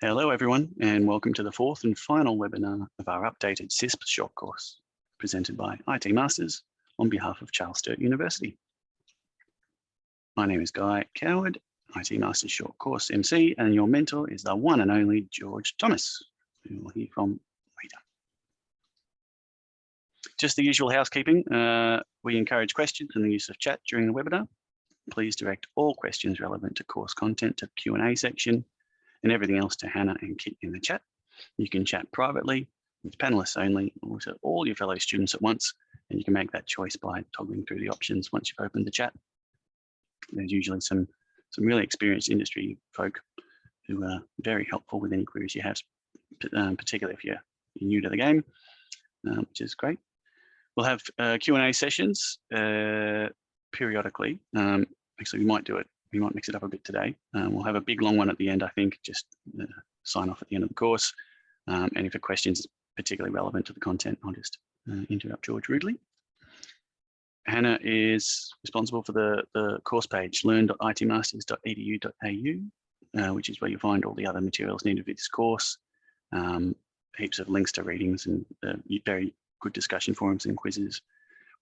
Hello everyone, and welcome to the fourth and final webinar of our updated CISSP short course, presented by IT Masters on behalf of Charles Sturt University. My name is Guy Coward, IT Masters short course MC, and your mentor is the one and only George Thomas, who we'll hear from later. Just the usual housekeeping, we encourage questions and the use of chat during the webinar. Please direct all questions relevant to course content to the Q&A section, and everything else to Hannah and Kit in the chat. You can chat privately with panelists only, or to all your fellow students at once, and you can make that choice by toggling through the options once you've opened the chat. There's usually some really experienced industry folk who are very helpful with any queries you have, particularly if you're new to the game, which is great. We'll have Q&A sessions periodically. Actually, we might mix it up a bit today. We'll have a big long one at the end, I think, just sign off at the end of the course. And if a question is particularly relevant to the content, I'll just interrupt George rudely. Hannah is responsible for the course page, learn.itmasters.edu.au, which is where you find all the other materials needed for this course, heaps of links to readings and very good discussion forums and quizzes.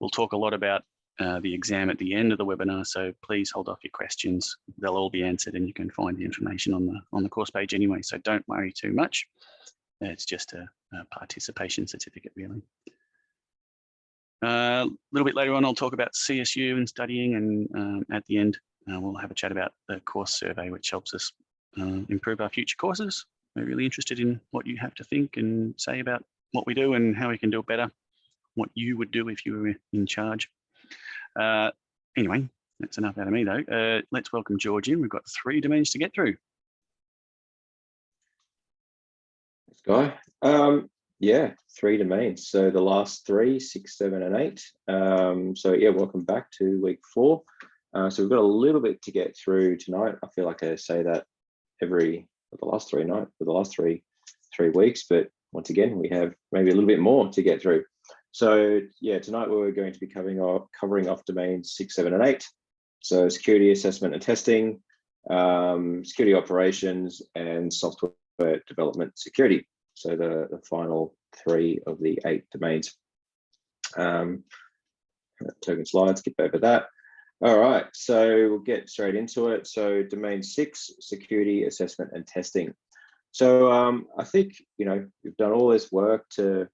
We'll talk a lot about the exam at the end of the webinar, so please hold off your questions. They'll all be answered, and you can find the information on the course page anyway, so don't worry too much. It's just a participation certificate, really. A little bit later on, I'll talk about CSU and studying, and at the end, we'll have a chat about the course survey, which helps us improve our future courses. We're really interested in what you have to think and say about what we do and how we can do it better, what you would do if you were in charge. Anyway, that's enough out of me though. Let's welcome George in. We've got 3 domains to get through. Thanks, Guy. Yeah, 3 domains. So the last 3, 6, 7, and 8. So yeah, welcome back to week 4. So we've got a little bit to get through tonight. I feel like I say that the last 3 weeks, but once again, we have maybe a little bit more to get through. So yeah, tonight we're going to be covering off domains 6, 7, and 8. So security assessment and testing, security operations, and software development security. So the final 3 of the 8 domains. Token slide, skip over that. All right, so we'll get straight into it. So domain 6, security assessment and testing. So I think, you've done all this work to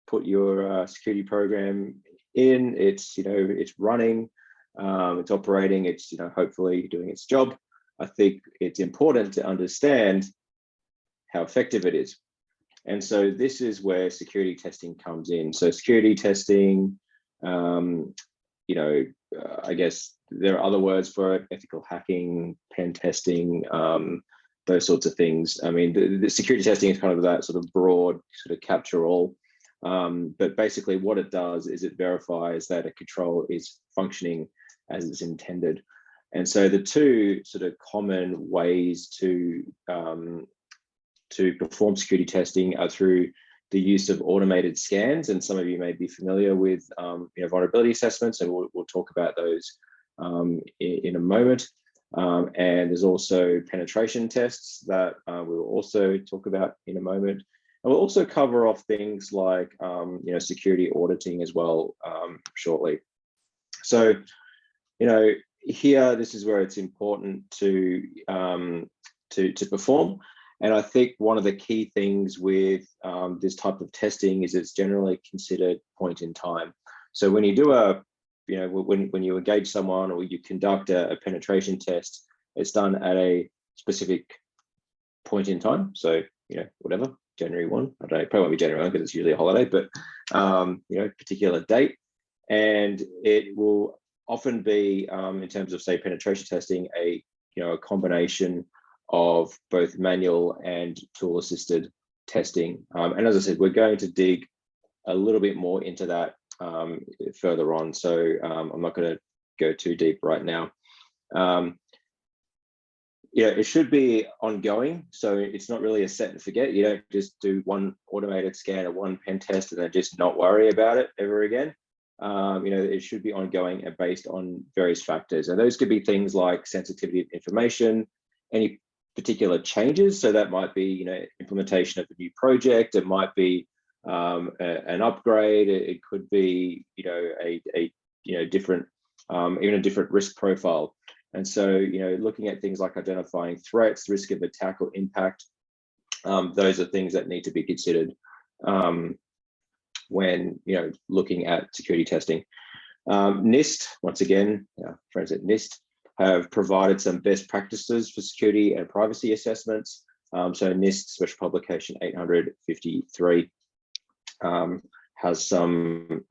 put your security program in. It's running, it's operating, it's hopefully doing its job. I think it's important to understand how effective it is, and so this is where security testing comes in. So security testing, I guess there are other words for it: ethical hacking, pen testing, those sorts of things. I mean, the security testing is kind of that sort of broad sort of catch-all. But basically what it does is it verifies that a control is functioning as it's intended. And so the 2 sort of common ways to perform security testing are through the use of automated scans. And some of you may be familiar with vulnerability assessments, and we'll talk about those in a moment. And there's also penetration tests that we'll also talk about in a moment. And we'll also cover off things like security auditing as well shortly. So here, this is where it's important to perform. And I think one of the key things with this type of testing is it's generally considered point in time. So when you do when you engage someone or you conduct a penetration test, it's done at a specific point in time. So whatever. January 1, I don't know, probably won't be January 1 because it's usually a holiday, but particular date. And it will often be, in terms of say penetration testing, a combination of both manual and tool assisted testing. And as I said, we're going to dig a little bit more into that further on. So I'm not going to go too deep right now. It should be ongoing. So it's not really a set and forget. You don't just do one automated scan or one pen test and then just not worry about it ever again. It should be ongoing and based on various factors. And those could be things like sensitivity of information, any particular changes. So that might be, implementation of a new project. It might be an upgrade. It could be, a different, even a different risk profile. And so, looking at things like identifying threats, risk of attack or impact, those are things that need to be considered when, looking at security testing. NIST, once again, friends at NIST have provided some best practices for security and privacy assessments. So NIST Special Publication 853 has some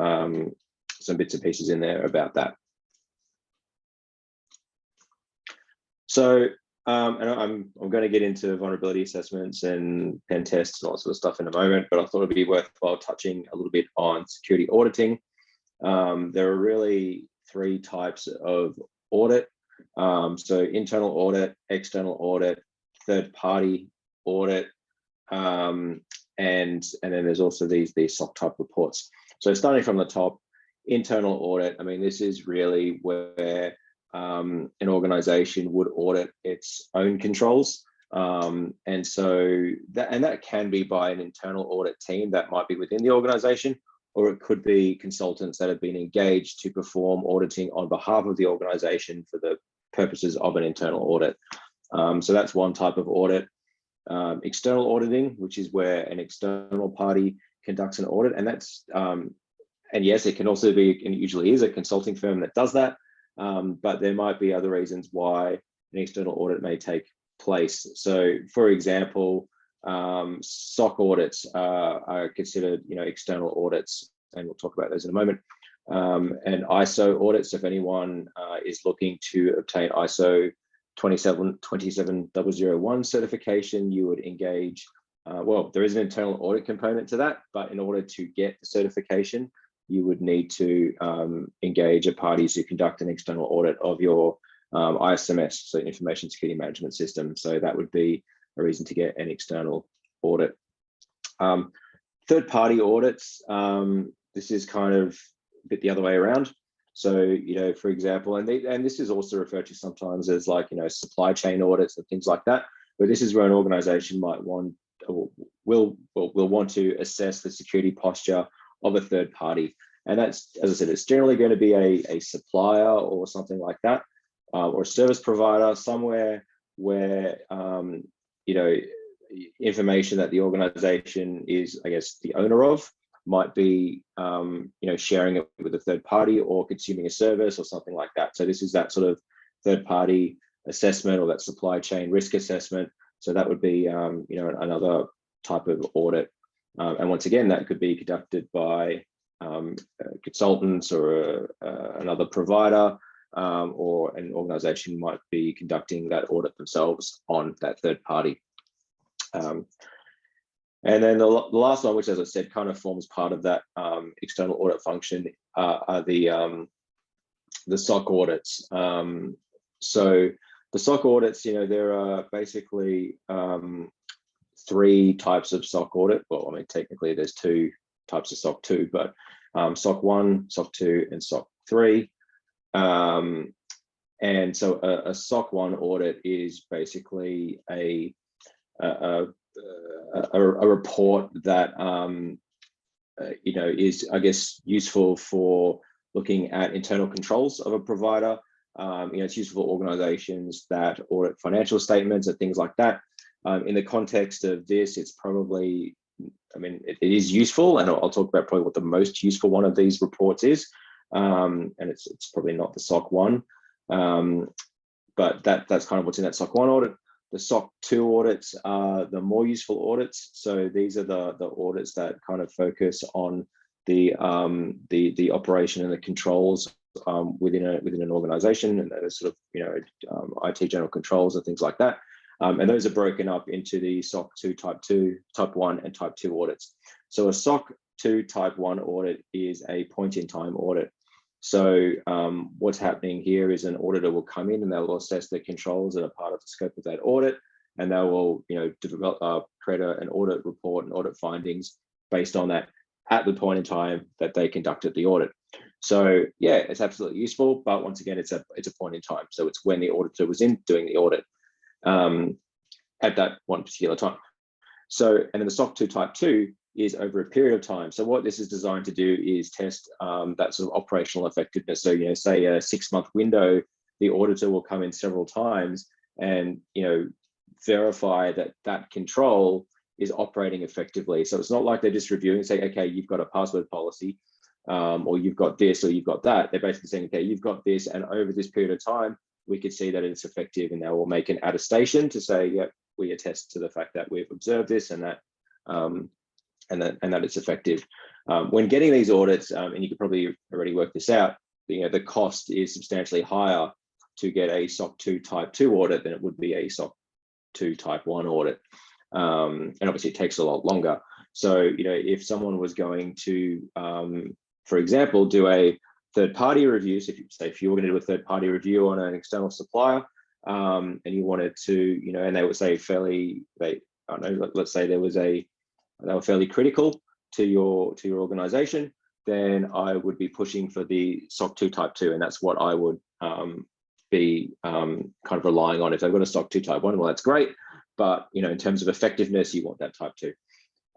bits and pieces in there about that. So, and I'm going to get into vulnerability assessments and pen tests and all that sort of stuff in a moment, but I thought it'd be worthwhile touching a little bit on security auditing. There are really three types of audit. So internal audit, external audit, third-party audit, and then there's also these SOC type reports. So starting from the top, internal audit. I mean, this is really where an organization would audit its own controls. And so that can be by an internal audit team that might be within the organization, or it could be consultants that have been engaged to perform auditing on behalf of the organization for the purposes of an internal audit. So that's one type of audit. External auditing, which is where an external party conducts an audit, and that's and yes, it can also be, and it usually is, a consulting firm that does that. But there might be other reasons why an external audit may take place. So, for example, SOC audits are considered, external audits, and we'll talk about those in a moment. And ISO audits, if anyone is looking to obtain ISO 27001 certification, you would engage, well, there is an internal audit component to that, but in order to get the certification, you would need to engage a party to conduct an external audit of your ISMS, so Information Security Management System. So that would be a reason to get an external audit. Third-party audits, this is kind of a bit the other way around. So, for example, and this is also referred to sometimes as like, supply chain audits and things like that. But this is where an organization might want, or will want to assess the security posture of a third party. And that's, as I said, it's generally going to be a supplier or something like that, or a service provider, somewhere where, information that the organization is, I guess, the owner of might be, sharing it with a third party or consuming a service or something like that. So this is that sort of third party assessment or that supply chain risk assessment. So that would be, another type of audit. And once again, that could be conducted by consultants or another provider, or an organization might be conducting that audit themselves on that third party. And then the last one, which, as I said, kind of forms part of that external audit function, are the SOC audits. So the SOC audits, there are basically three types of SOC audit. Well, I mean, technically there's two types of SOC 2, but SOC 1, SOC 2, and SOC 3. And so a SOC 1 audit is basically a report that is, I guess, useful for looking at internal controls of a provider. It's useful for organizations that audit financial statements and things like that. In the context of this, it's probably, I mean, it is useful, and I'll talk about probably what the most useful one of these reports is. And it's probably not the SOC 1, but that's kind of what's in that SOC 1 audit. The SOC 2 audits are the more useful audits. So these are the audits that kind of focus on the operation and the controls within an organization, and those sort of IT general controls and things like that. And those are broken up into the SOC 2 type 1 and type 2 audits. So a SOC 2 type 1 audit is a point-in-time audit. So what's happening here is an auditor will come in and they'll assess the controls that are part of the scope of that audit, and they will, develop, create an audit report and audit findings based on that at the point in time that they conducted the audit. So yeah, it's absolutely useful, but once again, it's a point in time. So it's when the auditor was in doing the audit. at that one particular time. So, and then the SOC 2 Type 2 is over a period of time. So what this is designed to do is test that sort of operational effectiveness. So, say a 6-month window, the auditor will come in several times and, verify that that control is operating effectively. So it's not like they're just reviewing and saying, okay, you've got a password policy, or you've got this, or you've got that. They're basically saying, okay, you've got this, and over this period of time, we could see that it's effective, and they will make an attestation to say, yeah, we attest to the fact that we've observed this and that it's effective. When getting these audits, and you could probably already work this out, the cost is substantially higher to get a SOC 2 Type 2 audit than it would be a SOC 2 Type 1 audit. And obviously it takes a lot longer. So, if someone was going to, for example, do a third-party review, so if you were going to do a third-party review on an external supplier, and you wanted to, and they would say let's say they were fairly critical to your organization, then I would be pushing for the SOC 2 Type 2, and that's what I would be kind of relying on. If they've got a SOC 2 Type 1, well, that's great, but in terms of effectiveness, you want that Type 2.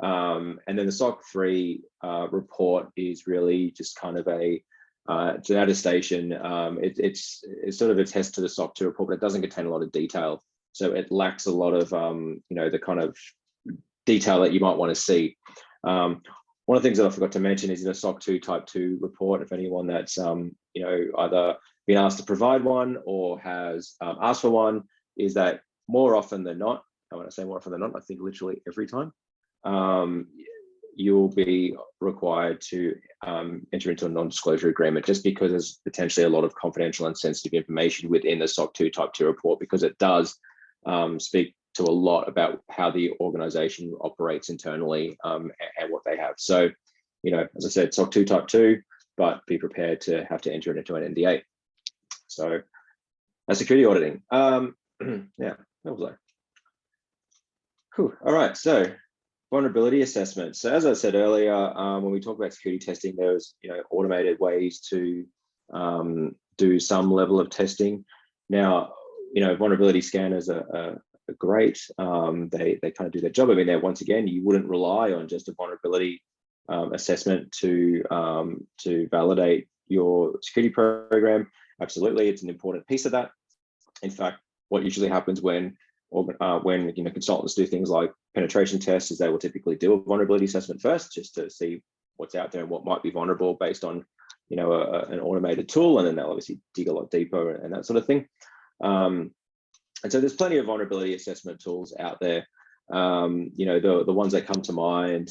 And then the SOC 3 report is really just kind of it's an attestation. It's sort of a test to the SOC 2 report, but it doesn't contain a lot of detail. So it lacks a lot of, the kind of detail that you might want to see. One of the things that I forgot to mention is in a SOC 2 Type 2 report, if anyone that's, either been asked to provide one or has asked for one, is that more often than not, and when I say more often than not, I think literally every time, you'll be required to enter into a non-disclosure agreement, just because there's potentially a lot of confidential and sensitive information within the SOC 2 Type 2 report, because it does speak to a lot about how the organization operates internally and what they have. So, as I said, SOC 2 Type 2, but be prepared to have to enter it into an NDA. So that's security auditing. Yeah, that was cool. All right, so vulnerability assessment. So as I said earlier, when we talk about security testing, there's automated ways to do some level of testing. Now, vulnerability scanners are great. They kind of do their job. I mean, once again, you wouldn't rely on just a vulnerability assessment to validate your security program. Absolutely, it's an important piece of that. In fact, what usually happens when consultants do things like penetration tests is they will typically do a vulnerability assessment first, just to see what's out there and what might be vulnerable based on an automated tool, and then they'll obviously dig a lot deeper and that sort of thing. And so there's plenty of vulnerability assessment tools out there. The ones that come to mind,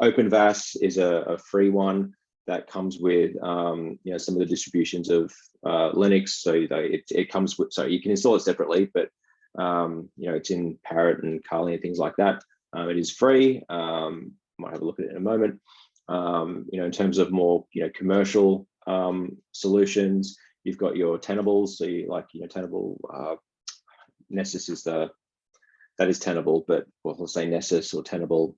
OpenVAS is a free one that comes with some of the distributions of Linux. So it comes with, so you can install it separately, but it's in Parrot and Kali and things like that. It is free. Might have a look at it in a moment. In terms of more commercial solutions, you've got your Tenables. So Tenable, Nessus is that is Tenable, but we'll say Nessus or Tenable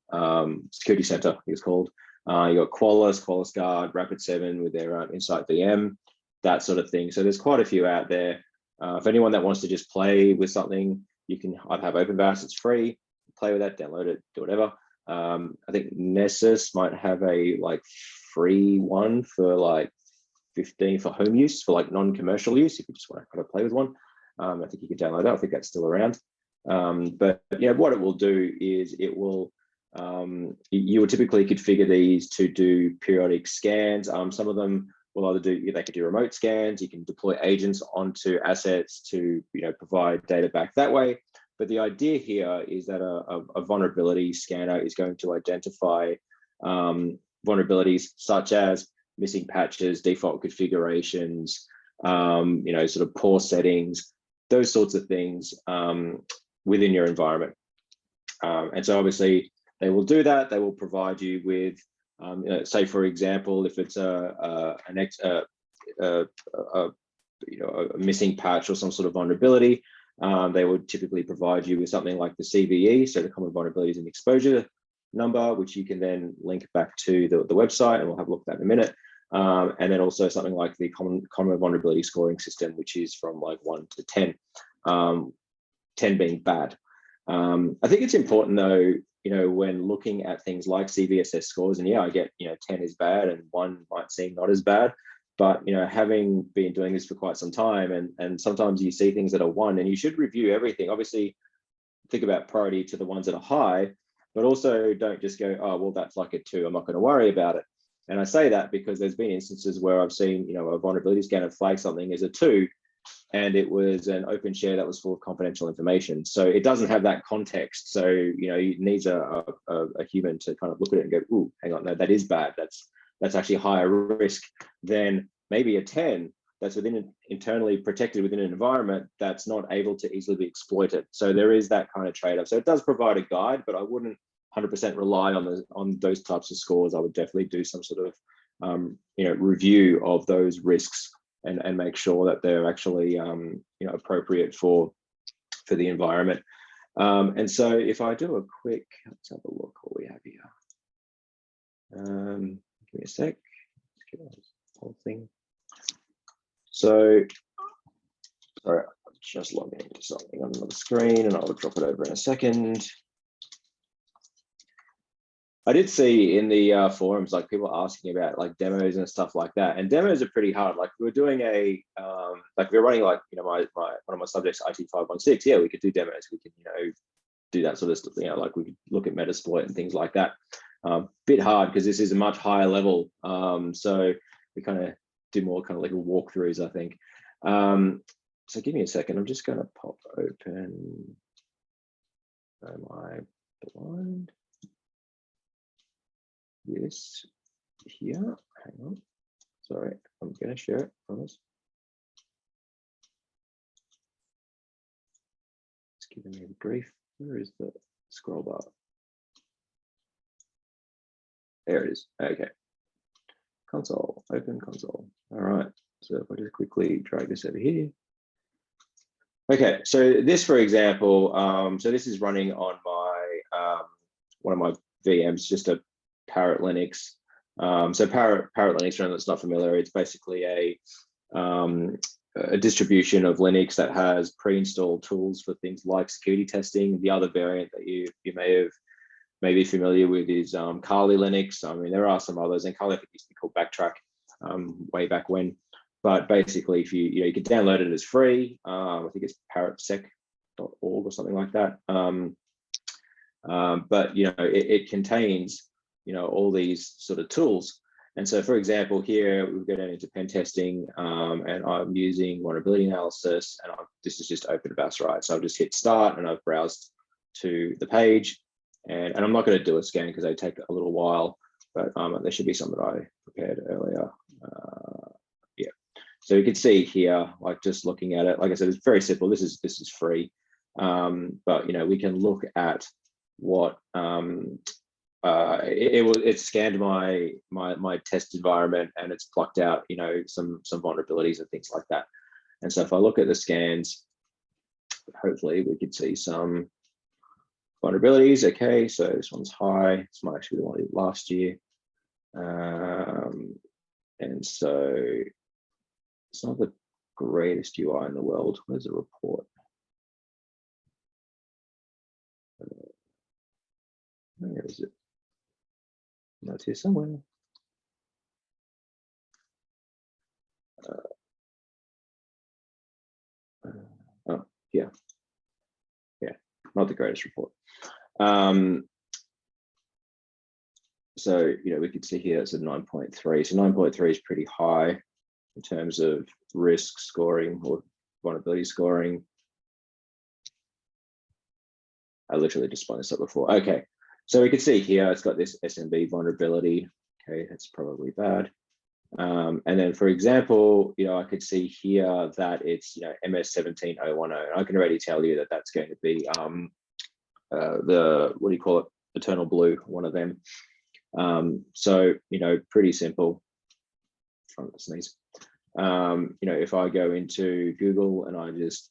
Security Center, I think it's called. You got Qualys Guard, Rapid7 with their Insight VM, that sort of thing. So there's quite a few out there. If anyone that wants to just play with something, you can either have OpenVAS, it's free, play with that, download it, do whatever. I think Nessus might have a free one for 15 for home use, for non-commercial use, if you just want to kind of play with one. I think you can download that. I think that's still around. But yeah, what it will do is it will you would typically configure these to do periodic scans. Some of them will either they could do remote scans. You can deploy agents onto assets to provide data back that way. But the idea here is that a vulnerability scanner is going to identify vulnerabilities such as missing patches, default configurations, sort of poor settings, those sorts of things within your environment. And so obviously they will do that. They will provide you with, say for example, if it's a missing patch or some sort of vulnerability, they would typically provide you with something like the CVE, so the common vulnerabilities and exposure number, which you can then link back to the website, and we'll have a look at that in a minute. And then also something like the common vulnerability scoring system, which is from 1 to 10. 10 being bad. I think it's important though, when looking at things like CVSS scores, and yeah, I get, 10 is bad and 1 might seem not as bad, but, having been doing this for quite some time, and sometimes you see things that are 1, and you should review everything. Obviously, think about priority to the ones that are high, but also don't just go, oh, well, that's like a 2, I'm not going to worry about it. And I say that because there's been instances where I've seen, a vulnerability scanner flag something as a 2, and it was an open share that was full of confidential information. So it doesn't have that context. So, it needs a human to kind of look at it and go, ooh, hang on, no, that is bad. That's actually higher risk than maybe a 10 that's internally protected within an environment that's not able to easily be exploited. So there is that kind of trade-off. So it does provide a guide, but I wouldn't 100% rely on those types of scores. I would definitely do some sort of review of those risks and make sure that they're actually appropriate for the environment. And so if I do a quick, let's have a look what we have here. Give me a sec. Let's get this whole thing. So, sorry, I'm just logging into something on another screen, and I'll drop it over in a second. I did see in the forums, like, people asking about like demos and stuff like that, and demos are pretty hard. Like, we were doing a like, we're running, like, one of my subjects, IT-516. Yeah, we could do demos. We could do that sort of stuff. Like, we could look at Metasploit and things like that. Bit hard because this is a much higher level. So we kind of do more kind of like walkthroughs, I think. So give me a second. I'm just going to pop open. Am I blind? This here. Hang on. Sorry, I'm going to share it. Promise. It's giving me a brief. Where is the scroll bar? There it is. Okay. Console. Open console. All right. So if I just quickly drag this over here. Okay. So this, for example, so this is running on my one of my VMs, just a Parrot Linux. So Parrot Linux, for anyone that's not familiar, it's basically a distribution of Linux that has pre-installed tools for things like security testing. The other variant that you may be familiar with is Kali Linux. I mean, there are some others, and Kali, I think, used to be called Backtrack way back when. But basically, if you can download it as free. I think it's parrotsec.org or something like that. But it contains all these sort of tools. And so, for example, here we go down into pen testing, and I'm using vulnerability analysis, and this is just open BAS, right? So I've just hit start, and I've browsed to the page, and I'm not going to do a scan because they take a little while, but there should be some that I prepared earlier. Yeah, so you can see here, like, just looking at it, like I said, it's very simple. This is free, but we can look at what it scanned my test environment, and it's plucked out some vulnerabilities and things like that. And so if I look at the scans, hopefully we could see some vulnerabilities. Okay, so this one's high. This might actually be the one last year. And so it's not the greatest UI in the world. Where's the report? Where is it? That's here somewhere. Oh, yeah. Yeah, not the greatest report. So, we could see here it's a 9.3. So 9.3 is pretty high in terms of risk scoring or vulnerability scoring. I literally just spun this up before. Okay, so we can see here it's got this SMB vulnerability. Okay, that's probably bad. And then, for example, I could see here that it's MS17010. I can already tell you that that's going to be the, what do you call it, Eternal Blue, one of them. So pretty simple. Trying to sneeze. If I go into Google and I just,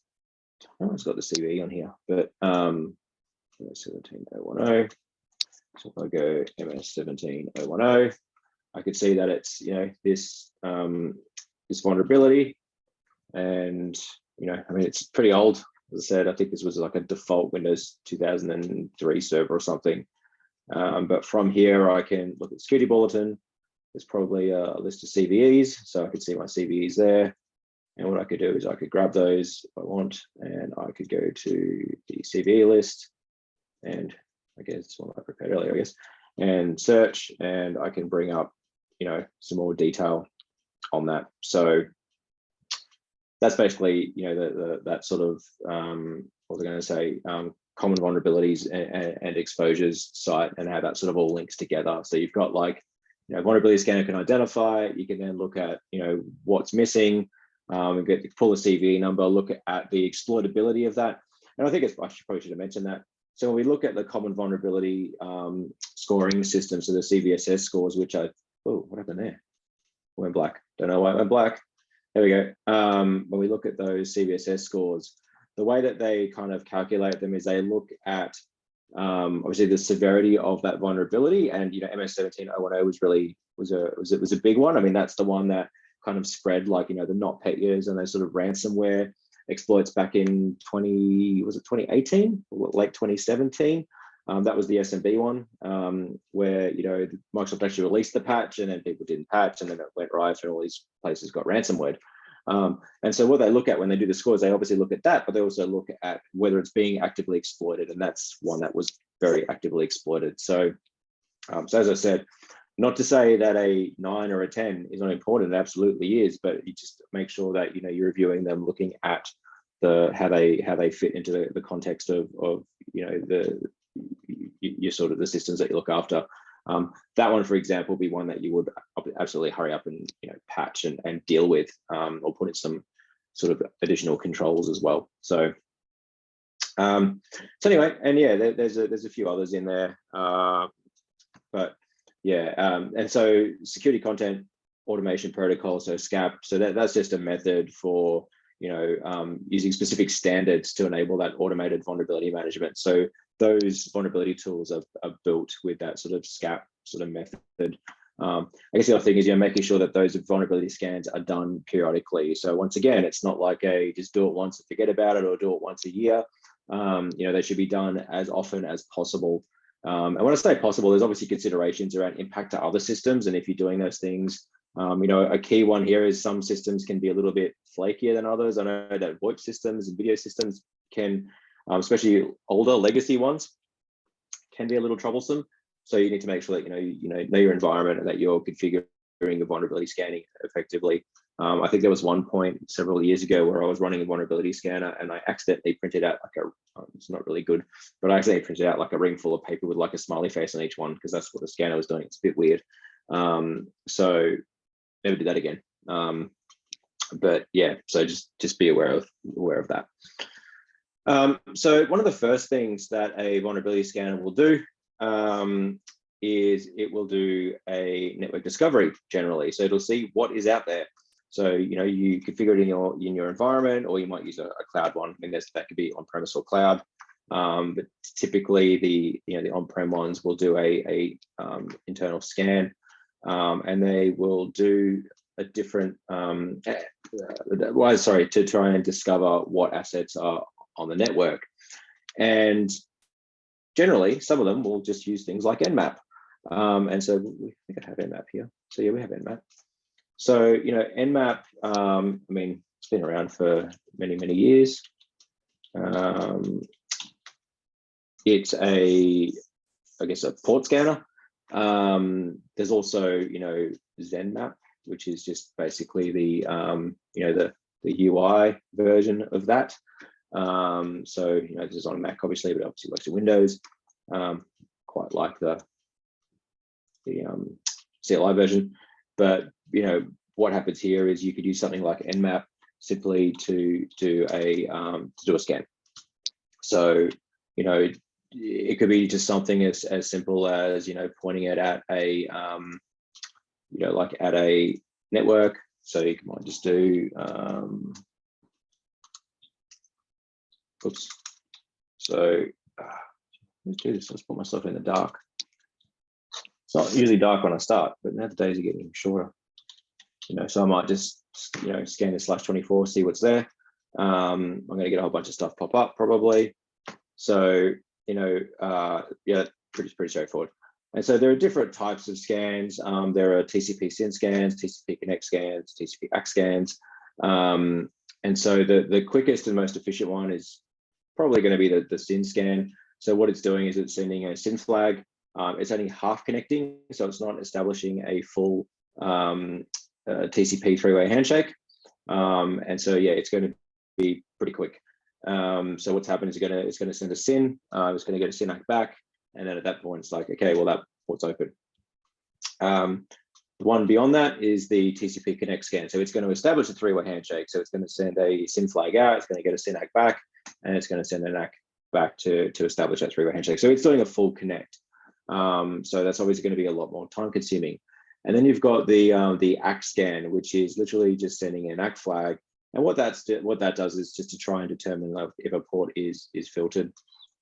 it's got the CVE on here, but MS17010. So if I go MS17010, I could see that it's this this vulnerability, and I mean, it's pretty old. As I said, I think this was like a default Windows 2003 server or something. But from here, I can look at security bulletin. There's probably a list of CVEs, so I could see my CVEs there. And what I could do is I could grab those if I want, and I could go to the CVE list, and I guess one I prepared earlier, I guess, and search, and I can bring up, some more detail on that. So that's basically, that sort of, what was I going to say, common vulnerabilities and exposures site, and how that sort of all links together. So you've got like, vulnerability scanner can identify, you can then look at, what's missing, and pull a CVE number, look at the exploitability of that. And I think I probably should have mentioned that. So when we look at the common vulnerability scoring system, so the CVSS scores, which what happened there? Went black. Don't know why it went black. There we go. When we look at those CVSS scores, the way that they kind of calculate them is they look at obviously the severity of that vulnerability, and MS-17-010 was a big one. I mean, that's the one that kind of spread like the NotPetya and those sort of ransomware exploits back in 2018, late 2017. That was the SMB one, where Microsoft actually released the patch, and then people didn't patch, and then it went right, and all these places got ransomware. And so what they look at when they do the scores, they obviously look at that, but they also look at whether it's being actively exploited, and that's one that was very actively exploited. So, so as I said, not to say that a 9 or a 10 is not important, it absolutely is, but you just make sure that you're reviewing them, looking at how they fit into the context of your sort of the systems that you look after. That one, for example, would be one that you would absolutely hurry up and patch and deal with, or put in some sort of additional controls as well. So, so anyway, and yeah, there's a few others in there, but yeah, and so security content automation protocol, so SCAP. So that's just a method for using specific standards to enable that automated vulnerability management. So those vulnerability tools are built with that sort of SCAP sort of method. I guess the other thing is making sure that those vulnerability scans are done periodically. So once again, it's not like just do it once and forget about it, or do it once a year. They should be done as often as possible. And when I say possible, there's obviously considerations around impact to other systems, and if you're doing those things, a key one here is some systems can be a little bit flakier than others. I know that VoIP systems and video systems can, especially older legacy ones, can be a little troublesome. So you need to make sure that know your environment, and that you're configuring the vulnerability scanning effectively. I think there was one point several years ago where I was running a vulnerability scanner, and I accidentally printed out like it's not really good, but I accidentally printed out like a ring full of paper with like a smiley face on each one, because that's what the scanner was doing. It's a bit weird. So never do that again. But yeah, so just be aware of that. So one of the first things that a vulnerability scanner will do is it will do a network discovery generally. So it'll see what is out there. So you configure it in your environment, or you might use a cloud one. I mean, that could be on-premise or cloud. But typically the on-prem ones will do a internal scan, and they will do a different to try and discover what assets are on the network. And generally, some of them will just use things like Nmap. And so I think I have Nmap here. So yeah, we have Nmap. So Nmap, I mean, it's been around for many, many years. It's I guess a port scanner. There's also ZenMap, which is just basically the UI version of that. So this is on Mac obviously, but obviously works in Windows. Quite like the CLI version, but what happens here is you could use something like Nmap simply to do a scan. So it could be just something as simple as pointing it at a like at a network. So you might just do oops. So let's do this. Let's put myself in the dark. It's not usually dark when I start, but now the days are getting shorter. So I might just scan the /24, see what's there. I'm going to get a whole bunch of stuff pop up probably. So, yeah, pretty straightforward. And so there are different types of scans. There are TCP SYN scans, TCP Connect scans, TCP ACK scans. And so the quickest and most efficient one is probably going to be the SYN scan. So what it's doing is it's sending a SYN flag. It's only half connecting, so it's not establishing a full TCP three-way handshake. And so, yeah, it's going to be pretty quick. So what's happened is it's going to send a SYN. It's going to get a SYN ACK back. And then at that point, it's like, okay, well, that port's open. The one beyond that is the TCP Connect scan. So it's going to establish a three-way handshake. So it's going to send a SYN flag out, it's going to get a SYN ACK back, and it's going to send an ACK back to establish that three-way handshake. So it's doing a full connect. So that's obviously going to be a lot more time consuming. And then you've got the ACK scan, which is literally just sending an ACK flag. And what that does is just to try and determine if a port is filtered.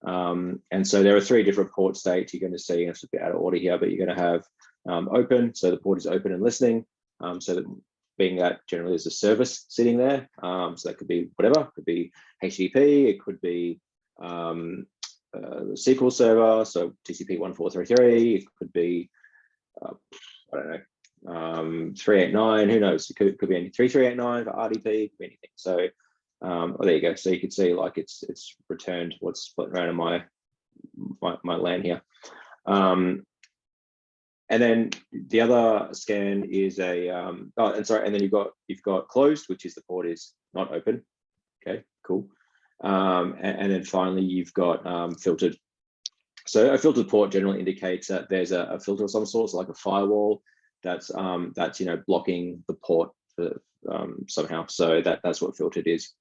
And so there are three different port states you're going to see. It's a bit out of order here, but you're going to have open, so the port is open and listening. So that being that generally there's a service sitting there. So that could be whatever, it could be HTTP, it could be SQL Server, so TCP 1433, it could be I don't know, 389, who knows, it could be any 3389 for RDP, it could be anything. So well, there you go. So you can see like it's returned what's split around in my LAN here. And then the other scan is a and then you've got closed, which is the port is not open. Okay, cool. And then finally you've got filtered. So a filtered port generally indicates that there's a filter of some sort, so like a firewall that's blocking the port somehow. So that's what filtered is.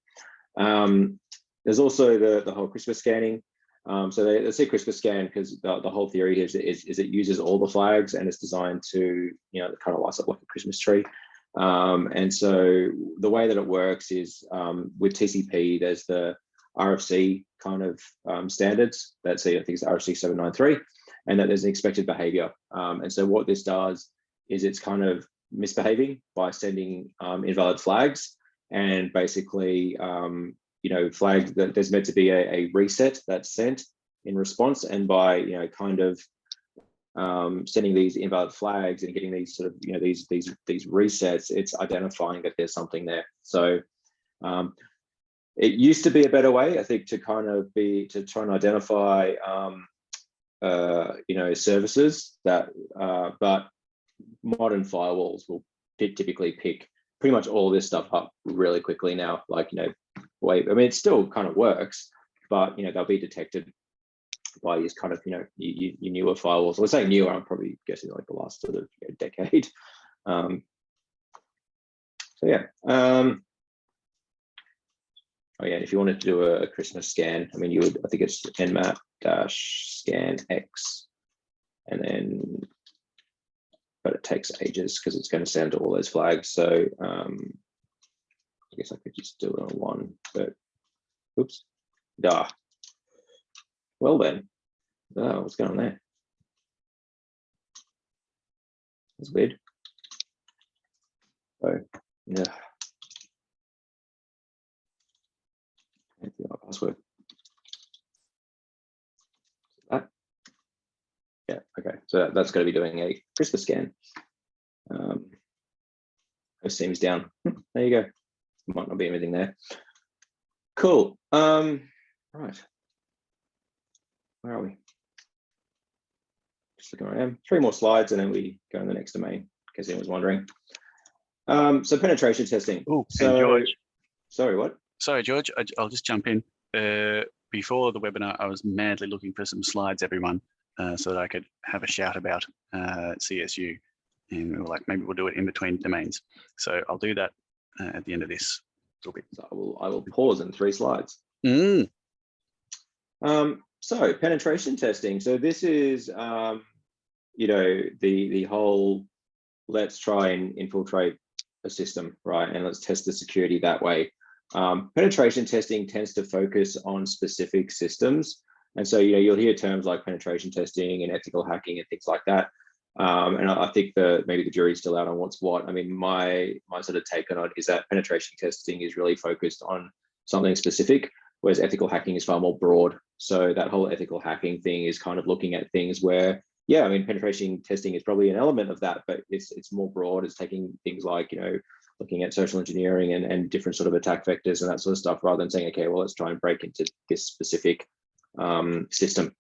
There's also the whole Christmas scanning. So they say Christmas scan because the whole theory is it uses all the flags and it's designed to kind of lights up like a Christmas tree. And so the way that it works is with TCP, there's the RFC kind of standards. That's I think it's RFC 793, and that there's an expected behavior. And so what this does is it's kind of misbehaving by sending invalid flags, and basically flag that there's meant to be a reset that's sent in response, and by kind of sending these invalid flags and getting these sort of these resets, it's identifying that there's something there. So it used to be a better way, I think, to try and identify services that but modern firewalls will typically pick pretty much all this stuff up really quickly now. Like, I mean, it still kind of works, but they'll be detected by these kind of your newer firewalls. We're saying newer, I'm probably guessing like the last sort of decade. So yeah. Oh yeah, if you wanted to do a Christmas scan, I mean, you would, I think it's nmap-scan x, and then, but it takes ages because it's going to send all those flags. So I guess I could just do it on one, but oops. Well then, what's going on there? That's weird. So yeah. My password. That. Yeah, okay. So that's going to be doing a Christmas scan. Host seems down. There you go. Might not be anything there. Cool. Right. Where are we? Just looking around. 3 more slides and then we go in the next domain, in case anyone's wondering. So penetration testing. Oh, so George. Sorry, what? Sorry, George, I'll just jump in. Before the webinar, I was madly looking for some slides, everyone, so that I could have a shout about CSU. And we were like, maybe we'll do it in between domains. So I'll do that at the end of this. So I will pause in 3 slides. So penetration testing. So this is, the whole, let's try and infiltrate a system, right? And let's test the security that way. Penetration testing tends to focus on specific systems. And so, you'll hear terms like penetration testing and ethical hacking and things like that. And I think maybe the jury's still out on what's what. I mean, my sort of take on it is that penetration testing is really focused on something specific, whereas ethical hacking is far more broad. So that whole ethical hacking thing is kind of looking at things where, yeah, I mean, penetration testing is probably an element of that, but it's more broad. It's taking things like, looking at social engineering and different sort of attack vectors and that sort of stuff, rather than saying, okay, well, let's try and break into this specific system.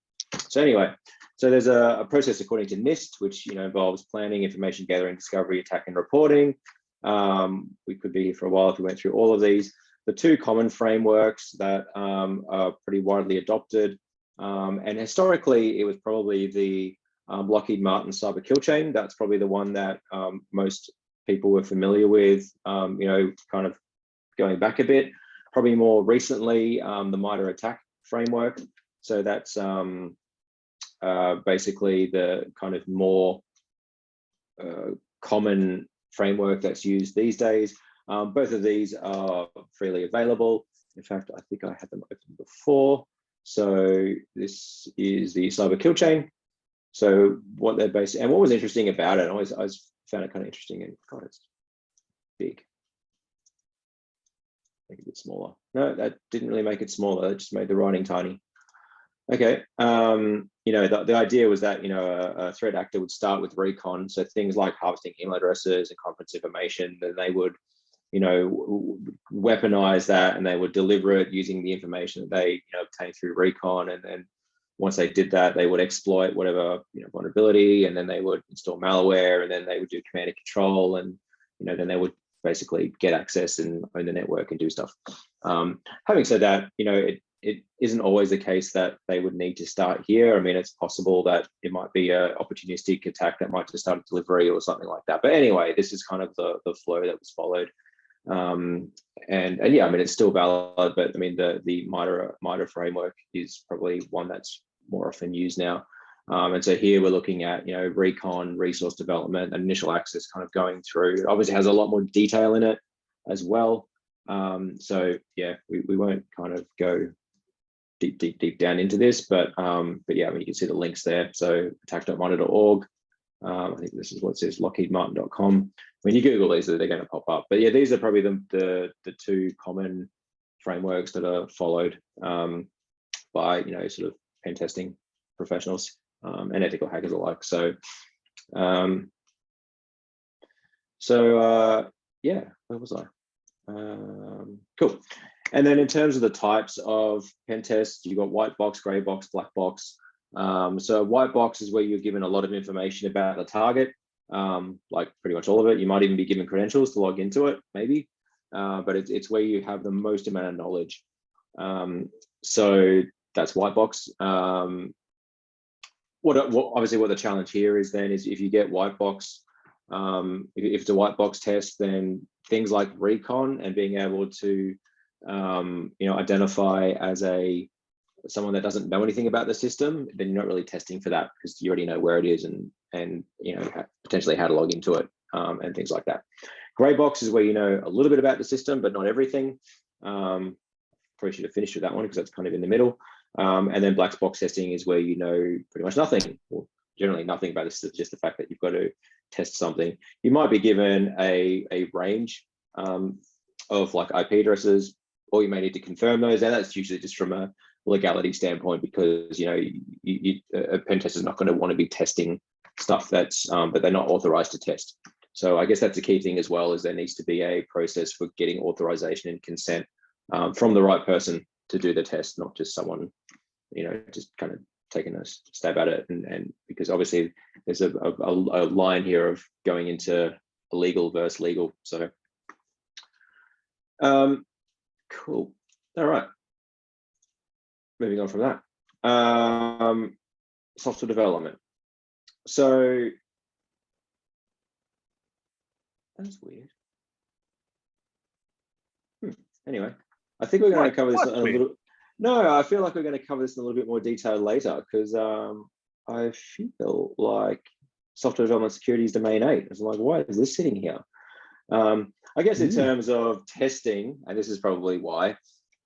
So anyway, so there's a process according to NIST, which involves planning, information gathering, discovery, attack, and reporting. We could be here for a while if we went through all of these. The two common frameworks that are pretty widely adopted, and historically it was probably the Lockheed Martin cyber kill chain. That's probably the one that most people were familiar with, kind of going back a bit. Probably more recently, the MITRE attack framework. So that's basically the kind of more common framework that's used these days. Both of these are freely available. In fact, I think I had them open before. So this is the cyber kill chain. So what they're based, and what was interesting about it, I always found it kind of interesting, and God, it's big. Make it a bit smaller. No, that didn't really make it smaller. It just made the writing tiny. Okay, the idea was that a threat actor would start with recon, so things like harvesting email addresses and conference information, then they would weaponize that, and they would deliver it using the information that they obtained through recon, and then once they did that, they would exploit whatever vulnerability, and then they would install malware, and then they would do command and control, and then they would basically get access and own the network and do stuff. Having said that, it isn't always the case that they would need to start here. I mean, it's possible that it might be an opportunistic attack that might just start a delivery or something like that. But anyway, this is kind of the flow that was followed. And yeah, I mean, it's still valid, but I mean, the MITRE framework is probably one that's more often used now. And so here we're looking at, recon, resource development, and initial access kind of going through. It obviously has a lot more detail in it as well. So yeah, we won't kind of go deep down into this, but yeah, I mean, you can see the links there. So attack.monitor.org. I think this is what it says, lockheedmartin.com. When you Google these, they're going to pop up. But yeah, these are probably the two common frameworks that are followed by sort of pen testing professionals and ethical hackers alike. So yeah, where was I? Cool. And then in terms of the types of pen tests, you've got white box, gray box, black box. So white box is where you're given a lot of information about the target, like pretty much all of it. You might even be given credentials to log into it, maybe, but it's where you have the most amount of knowledge. So that's white box. Obviously what the challenge here is then is if you get white box, if it's a white box test, then things like recon and being able to identify as someone that doesn't know anything about the system, then you're not really testing for that because you already know where it is and potentially how to log into it and things like that. Gray box is where you know a little bit about the system, but not everything. Probably should have finished with that one because that's kind of in the middle. And then black box testing is where you know pretty much nothing, or generally nothing about this, just the fact that you've got to test something. You might be given a range of like IP addresses, or you may need to confirm those, and that's usually just from a legality standpoint because a pen tester is not going to want to be testing stuff that's that they're not authorized to test. So I guess that's the key thing as well, is there needs to be a process for getting authorization and consent from the right person to do the test, not just someone just kind of taking a stab at it, and because obviously there's a line here of going into illegal versus legal. So cool. All right, moving on from that. Software development. So that's weird. Anyway, I think we're going to cover this a little. No, I feel like we're going to cover this in a little bit more detail later because I feel like software development security is domain 8. It's like, why is this sitting here? I guess in terms of testing, and this is probably why,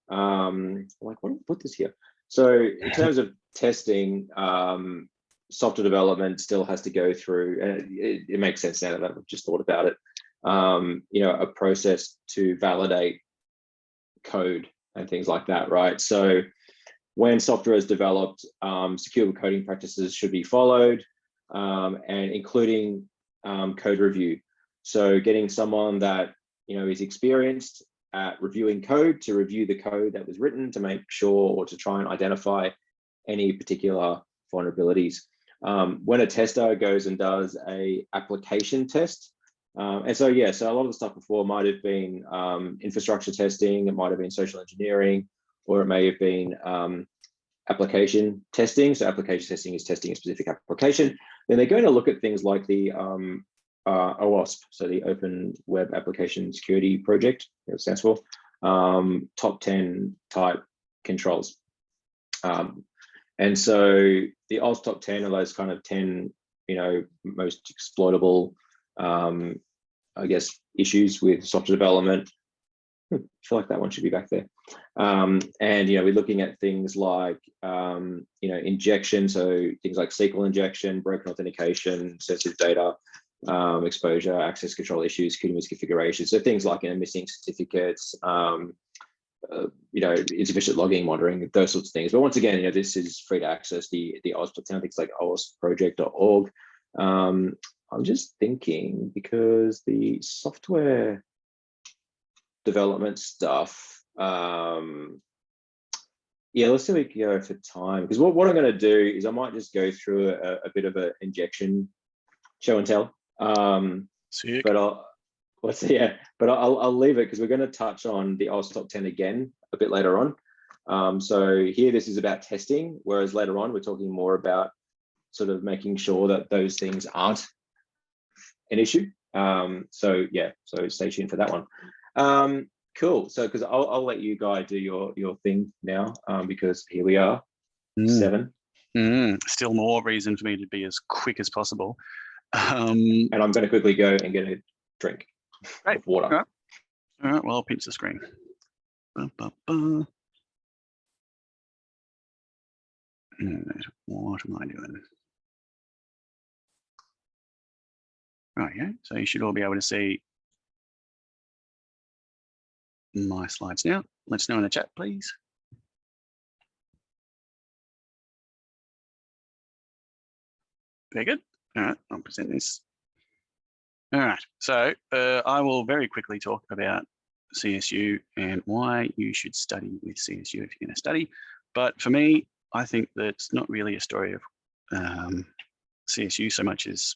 like, what did I put this here? So in terms of testing, software development still has to go through, and it makes sense now that I've just thought about it, a process to validate code and things like that, right? So when software is developed, secure coding practices should be followed, and including code review. So getting someone that is experienced at reviewing code to review the code that was written to make sure, or to try and identify any particular vulnerabilities. When a tester goes and does a application test, and so yeah, so a lot of the stuff before might have been infrastructure testing, it might have been social engineering, or it may have been application testing. So application testing is testing a specific application. Then they're going to look at things like the OWASP, so the Open Web Application Security Project, it stands for, top 10 type controls. And so the OWASP top 10 are those kind of 10, most exploitable, I guess, issues with software development. I feel like that one should be back there. And we're looking at things like injection, so things like SQL injection, broken authentication, sensitive data, exposure, access control issues, misconfiguration. So things like missing certificates, insufficient logging, monitoring, those sorts of things. But once again, this is free to access the OWASP, things like owaspproject.org. I'm just thinking, because the software development stuff, let's see if we can go for time, because what I'm going to do is I might just go through a bit of an injection show and tell, but I'll leave it, because we're going to touch on the OWASP top 10 again a bit later on. So here this is about testing, whereas later on we're talking more about sort of making sure that those things aren't an issue. So stay tuned for that one. Cool. So because I'll let you guys do your thing now, because here we are, 7. Still more reason for me to be as quick as possible. And I'm going to quickly go and get a drink of water. All right, well, I'll pinch the screen. What am I doing? Right, yeah, so you should all be able to see my slides now. Let us know in the chat, please. Very good. All right, I'll present this. All right, so I will very quickly talk about CSU and why you should study with CSU if you're going to study. But for me, I think that it's not really a story of CSU so much as,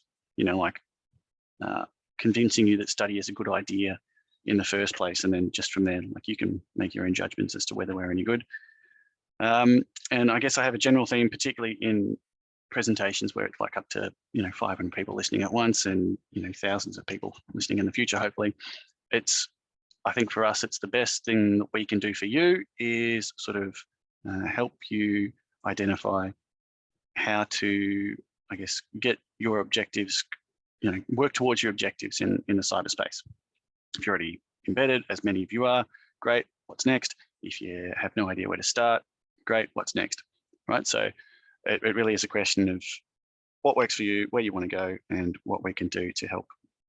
convincing you that study is a good idea in the first place, and then just from there, you can make your own judgments as to whether we're any good. And I guess I have a general theme, particularly in presentations where it's up to 500 people listening at once, and thousands of people listening in the future. Hopefully, I think for us, it's the best thing that we can do for you is sort of help you identify how to, I guess, get your objectives, work towards your objectives in the cyberspace. If you're already embedded, as many of you are, great. What's next? If you have no idea where to start, great. What's next? Right. So it really is a question of what works for you, where you want to go, and what we can do to help.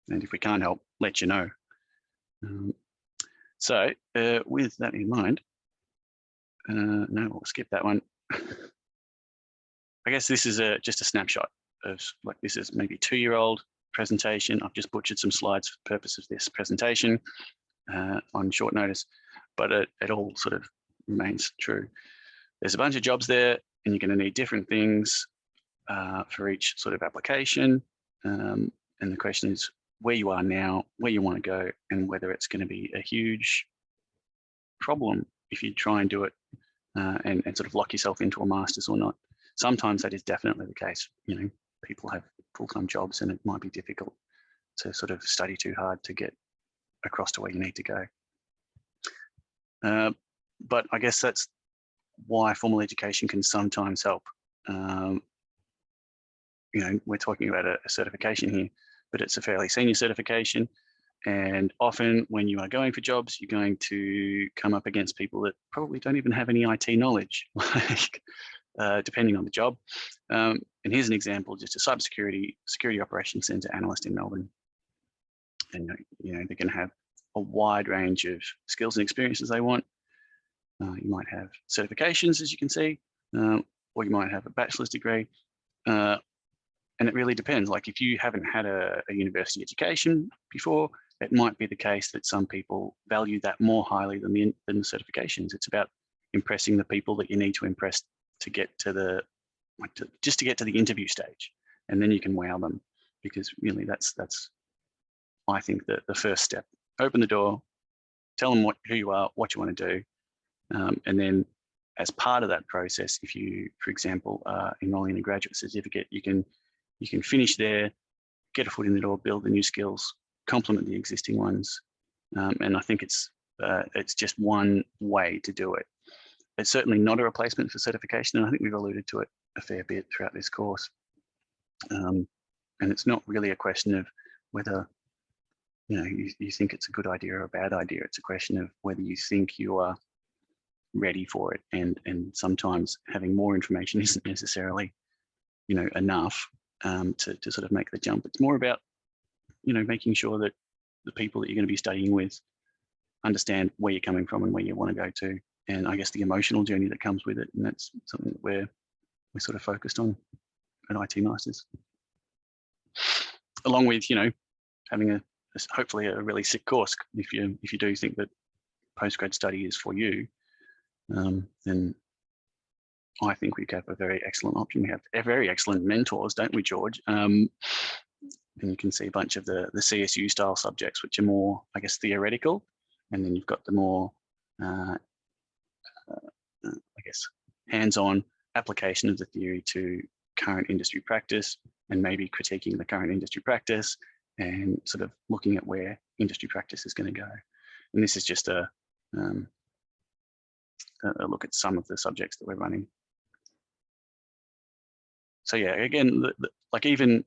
And if we can't help, let you know. So with that in mind, no, we'll skip that one. I guess this is just a snapshot of this is maybe 2-year-old presentation. I've just butchered some slides for the purpose of this presentation on short notice, but it all sort of remains true. There's a bunch of jobs there, and you're going to need different things for each sort of application. And the question is where you are now, where you want to go, and whether it's going to be a huge problem if you try and do it and sort of lock yourself into a master's or not. Sometimes that is definitely the case. People have full-time jobs, and it might be difficult to sort of study too hard to get across to where you need to go. But I guess that's why formal education can sometimes help. We're talking about a certification here, but it's a fairly senior certification. And often when you are going for jobs, you're going to come up against people that probably don't even have any IT knowledge, depending on the job. And here's an example, just a cybersecurity security operations center analyst in Melbourne. And they're going to have a wide range of skills and experiences they want. You might have certifications, as you can see, or you might have a bachelor's degree. And it really depends. Like if you haven't had a university education before, it might be the case that some people value that more highly than the certifications. It's about impressing the people that you need to impress to get to the, just to get to the interview stage, and then you can wow them, because really that's I think the first step. Open the door, tell them who you are, what you want to do, and then as part of that process, if you, for example, are enrolling in a graduate certificate, you can finish there, get a foot in the door, build the new skills, complement the existing ones, and I think it's just one way to do it. It's certainly not a replacement for certification, and I think we've alluded to it a fair bit throughout this course. And it's not really a question of whether you think it's a good idea or a bad idea. It's a question of whether you think you are ready for it, and sometimes having more information isn't necessarily enough to sort of make the jump. It's more about making sure that the people that you're going to be studying with understand where you're coming from and where you want to go to, and I guess the emotional journey that comes with it. And that's something that we're sort of focused on at IT Masters, along with having hopefully a really sick course. If you do think that postgrad study is for you, then I think we have a very excellent option. We have very excellent mentors, don't we, George? And you can see a bunch of the CSU style subjects, which are more, I guess, theoretical. And then you've got the more, I guess, hands-on application of the theory to current industry practice, and maybe critiquing the current industry practice and sort of looking at where industry practice is going to go. And this is just a look at some of the subjects that we're running. So yeah, again, even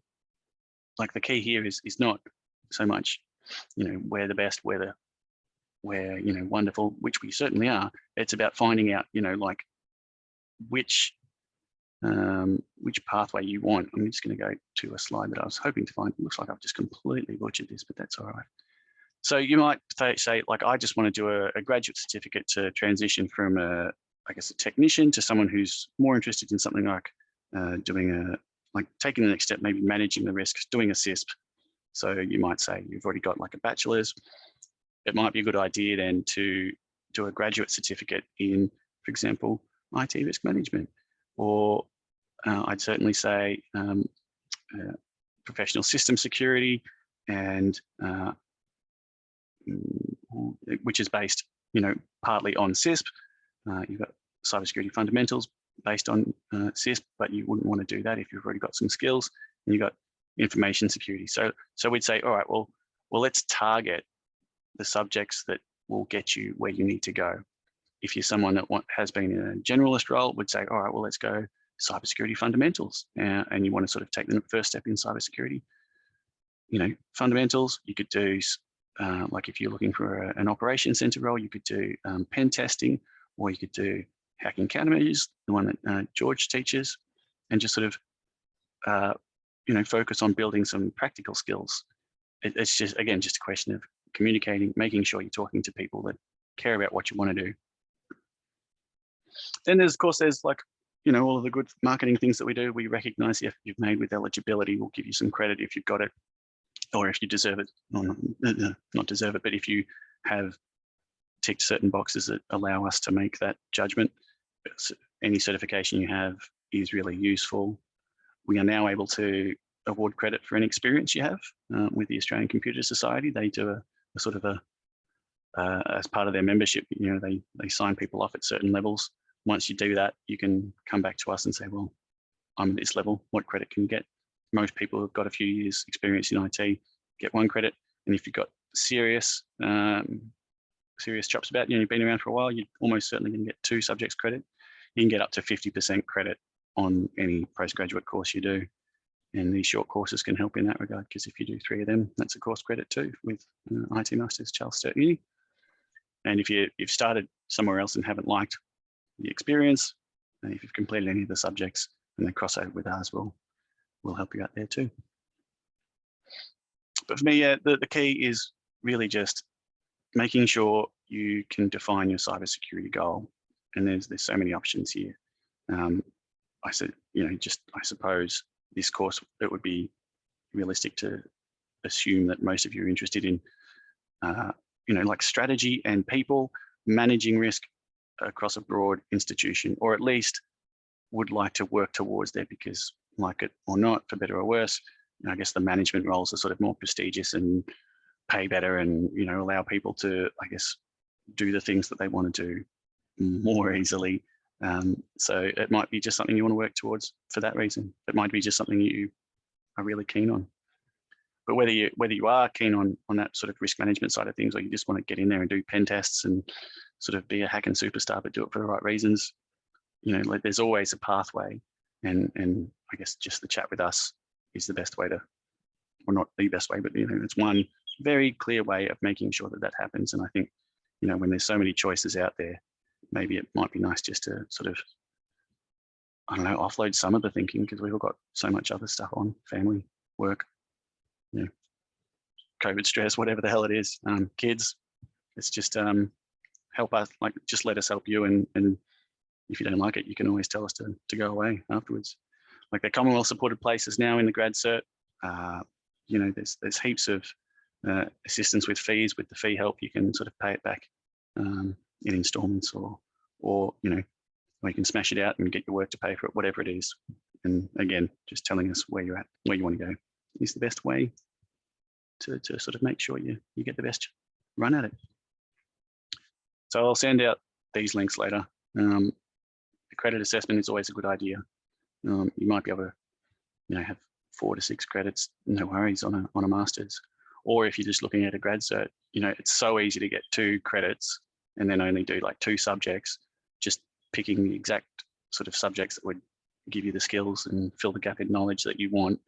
the key here is not so much, we're the best, we're wonderful, which we certainly are. It's about finding out, which pathway you want. I'm just going to go to a slide that I was hoping to find. It looks like I've just completely butchered this, but that's all right. So you might say, I just want to do a graduate certificate to transition from a technician to someone who's more interested in something like doing taking the next step, maybe managing the risks, doing a CISSP. So you might say you've already got a bachelor's. It might be a good idea then to do a graduate certificate in, for example, IT risk management, or I'd certainly say professional system security, and which is based, partly on CISSP. You've got cybersecurity fundamentals based on CISSP, but you wouldn't want to do that if you've already got some skills, and you've got information security. So we'd say, all right, well, let's target the subjects that will get you where you need to go. If you're someone that has been in a generalist role, would say, all right, well, let's go cybersecurity fundamentals, and you want to sort of take the first step in cybersecurity. Fundamentals, you could do, if you're looking for an operations center role, you could do pen testing, or you could do hacking countermeasures, the one that George teaches, and just sort of, focus on building some practical skills. It's just, again, just a question of communicating, making sure you're talking to people that care about what you want to do. Then there's, of course, all of the good marketing things that we do. We recognize if you've made with eligibility, we'll give you some credit if you've got it, or if you deserve it, or not deserve it, but if you have ticked certain boxes that allow us to make that judgment. Any certification you have is really useful. We are now able to award credit for any experience you have with the Australian Computer Society. They do a sort of as part of their membership, they sign people off at certain levels. Once you do that, you can come back to us and say, well, I'm at this level, what credit can you get? Most people who've got a few years experience in IT get 1 credit. And if you've got serious chops about, you've been around for a while, you're almost certainly going to get 2 subjects credit. You can get up to 50% credit on any postgraduate course you do. And these short courses can help in that regard, because if you do 3 of them, that's a course credit too with IT Masters, Charles Sturt Uni. And if you've started somewhere else and haven't liked the experience, and if you've completed any of the subjects and they cross over with ours, we'll help you out there too. But for me, the key is really just making sure you can define your cybersecurity goal. and there's so many options here. I said, I suppose this course, it would be realistic to assume that most of you are interested in, like strategy and people, managing risk across a broad institution, or at least would like to work towards there, because like it or not, for better or worse, I guess the management roles are sort of more prestigious and pay better, and allow people to, I guess, do the things that they want to do more easily. So it might be just something you want to work towards for that reason. It might be just something you are really keen on. But whether you are keen on that sort of risk management side of things, or you just want to get in there and do pen tests and sort of be a hacking superstar, but do it for the right reasons, like there's always a pathway. And I guess just the chat with us is the best way to, or not the best way, but it's one very clear way of making sure that happens. And I think, when there's so many choices out there, maybe it might be nice just to sort of, I don't know, offload some of the thinking, because we've all got so much other stuff on, family, work, COVID stress, whatever the hell it is, kids. It's just help us, like just let us help you. And if you don't like it, you can always tell us to go away afterwards. Like the Commonwealth supported places now in the grad cert, there's heaps of assistance with fees. With the fee help, you can sort of pay it back in installments, or you can smash it out and get your work to pay for it, whatever it is. And again, just telling us where you're at, where you want to go, is the best way to sort of make sure you get the best run at it. So I'll send out these links later. The credit assessment is always a good idea. You might be able to, have 4 to 6 credits, no worries, on a master's. Or if you're just looking at a grad cert, it's so easy to get 2 credits and then only do like 2 subjects. Just picking the exact sort of subjects that would give you the skills and fill the gap in knowledge that you want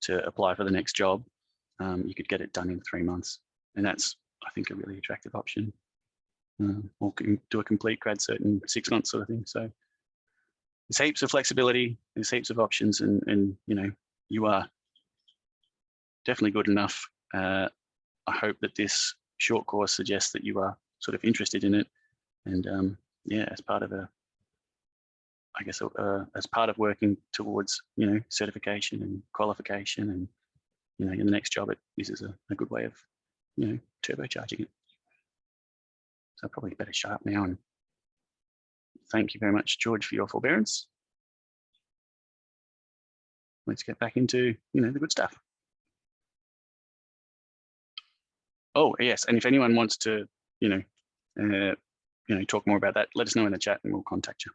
to apply for the next job. You could get it done in 3 months, and that's, I think, a really attractive option. Or can do a complete grad cert in 6 months, sort of thing. So there's heaps of flexibility, there's heaps of options, and you are definitely good enough. I hope that this short course suggests that you are sort of interested in it, and as part of as part of working towards certification and qualification, and in the next job, this is a good way of turbocharging it. So probably better shut up now, and thank you very much, George, for your forbearance. Let's get back into the good stuff. Oh yes, and if anyone wants to talk more about that, let us know in the chat and we'll contact you.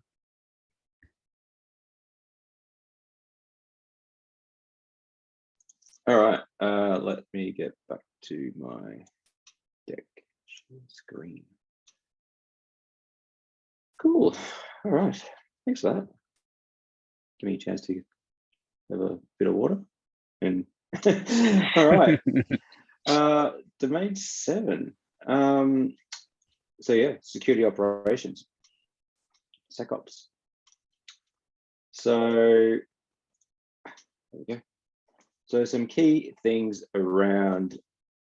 All right, let me get back to my deck screen. Cool. All right, thanks for that. Give me a chance to have a bit of water. And all right, domain 7. So yeah, security operations, SecOps. So there we go. So some key things around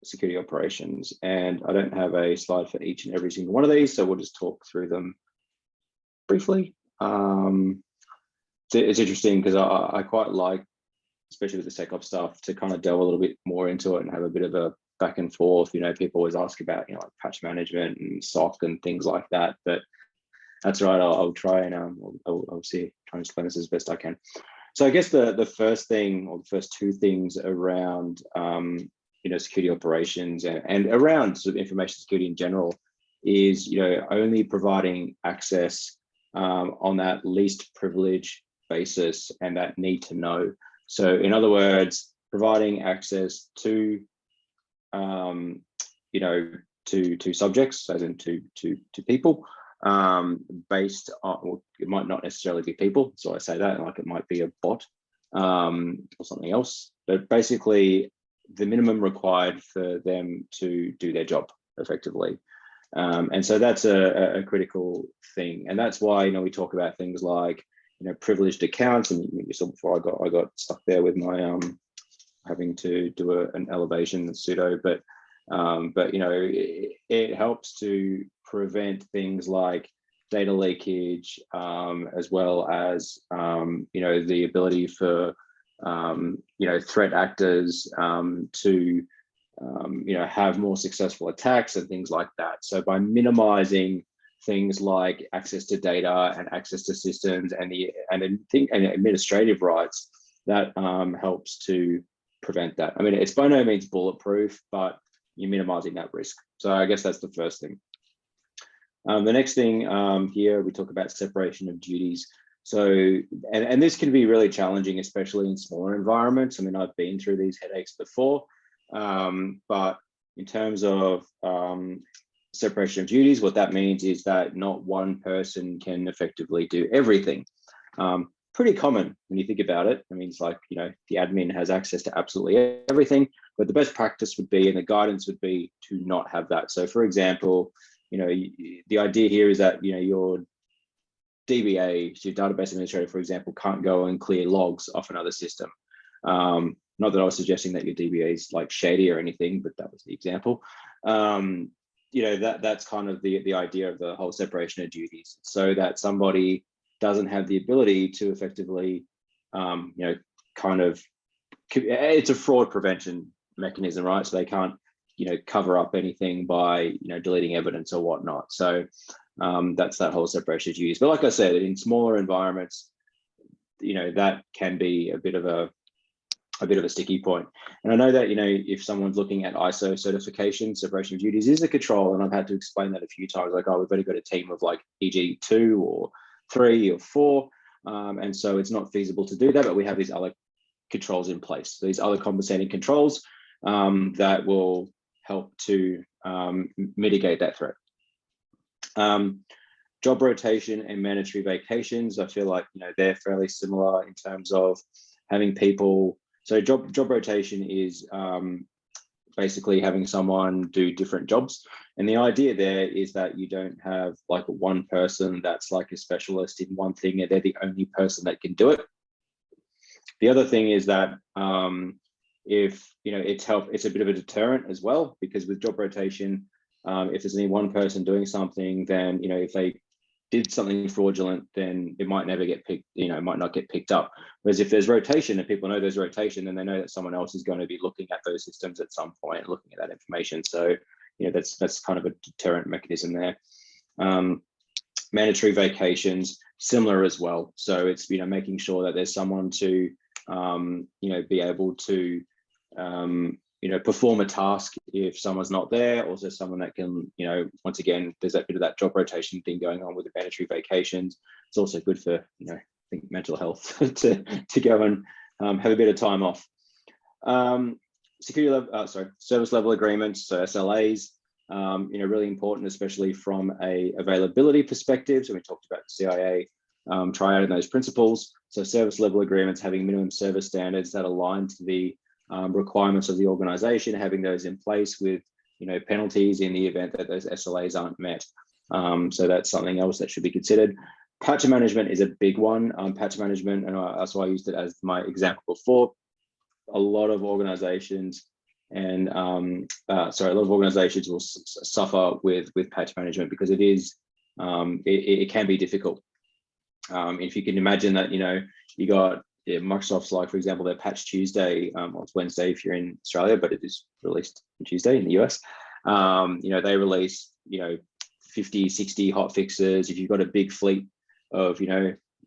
security operations, and I don't have a slide for each and every single one of these, so we'll just talk through them briefly. It's interesting because I quite like, especially with the SecOps stuff, to kind of delve a little bit more into it and have a bit of a back and forth. People always ask about like patch management and SOC and things like that, but that's right. I'll try and I'll see, try and explain this as best I can. So I guess the first thing, or the first 2 things around security operations and around sort of information security in general is only providing access on that least privilege basis and that need to know. So in other words, providing access to to subjects, as in to people, based on, well, it might not necessarily be people, so I say that, like it might be a bot or something else, but basically the minimum required for them to do their job effectively. And so that's a critical thing, and that's why we talk about things like privileged accounts, and you saw before I got stuck there with my having to do an elevation sudo, but it helps to prevent things like data leakage, as well as the ability for threat actors to have more successful attacks and things like that. So by minimizing things like access to data and access to systems and administrative rights, that helps to prevent that. I mean, it's by no means bulletproof, but you're minimizing that risk. So I guess that's the first thing. The next thing here, we talk about separation of duties. So, and this can be really challenging, especially in smaller environments. I mean, I've been through these headaches before, but in terms of separation of duties, what that means is that not one person can effectively do everything. Pretty common when you think about it. I mean, it's like, the admin has access to absolutely everything, but the best practice would be, and the guidance would be, to not have that. So for example, the idea here is that, your DBA, your database administrator, for example, can't go and clear logs off another system. Not that I was suggesting that your DBA is like shady or anything, but that was the example. That's kind of the idea of the whole separation of duties, so that somebody doesn't have the ability to effectively, it's a fraud prevention mechanism, right? So they can't, cover up anything by, deleting evidence or whatnot. So that's that whole separation of duties. But like I said, in smaller environments, that can be a bit of a sticky point. And I know that, if someone's looking at ISO certification, separation of duties is a control, and I've had to explain that a few times, like, oh, we've only got a team of like e.g. 2 or 3 or 4, and so it's not feasible to do that, but we have these other controls in place, these other compensating controls that will help to mitigate that threat. Job rotation and mandatory vacations, I feel like, they're fairly similar in terms of having people. So job rotation is basically having someone do different jobs. And the idea there is that you don't have like one person that's like a specialist in one thing and they're the only person that can do it. The other thing is that it's a bit of a deterrent as well, because with job rotation, if there's only one person doing something, then, if they did something fraudulent, then it might never get picked, it might not get picked up. Whereas if there's rotation and people know there's rotation, then they know that someone else is going to be looking at those systems at some point, looking at that information. So, that's kind of a deterrent mechanism there. Mandatory vacations, similar as well. So it's, making sure that there's someone to, be able to, perform a task if someone's not there. Also someone that can, once again, there's that bit of that job rotation thing going on with the mandatory vacations. It's also good for, I think, mental health to go and have a bit of time off. Service level agreements, so SLAs, really important, especially from a availability perspective. So we talked about the CIA triad and those principles. So service level agreements, having minimum service standards that align to the requirements of the organization, having those in place with, penalties in the event that those SLAs aren't met. So that's something else that should be considered. Patch management is a big one. Patch management, and that's why I used it as my example before. A lot of organizations and will suffer with patch management because it is it can be difficult. If you can imagine that, you got Microsoft's, like, for example, their Patch Tuesday, it's Wednesday if you're in Australia, but it is released on Tuesday in the US. They release 50, 60 hot fixes. If you've got a big fleet of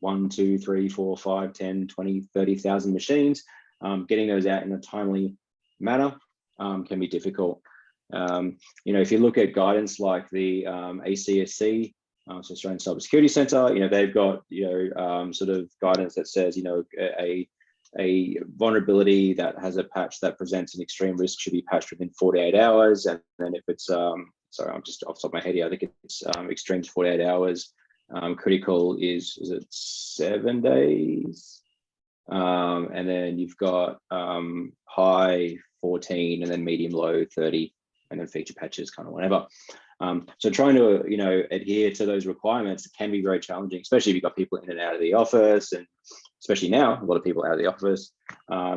1, 2, 3, 4, 5, 10, 20, 30,000 machines, getting those out in a timely manner can be difficult. If you look at guidance like the ACSC, so Australian Cybersecurity Centre, they've got sort of guidance that says a vulnerability that has a patch that presents an extreme risk should be patched within 48 hours, and then if it's sorry, I'm just off the top of my head here, I think it's extreme to 48 hours. Critical is it 7 days, and then you've got high 14, and then medium low 30, and then feature patches kind of whenever. So trying to adhere to those requirements can be very challenging, especially if you've got people in and out of the office, and especially now a lot of people out of the office.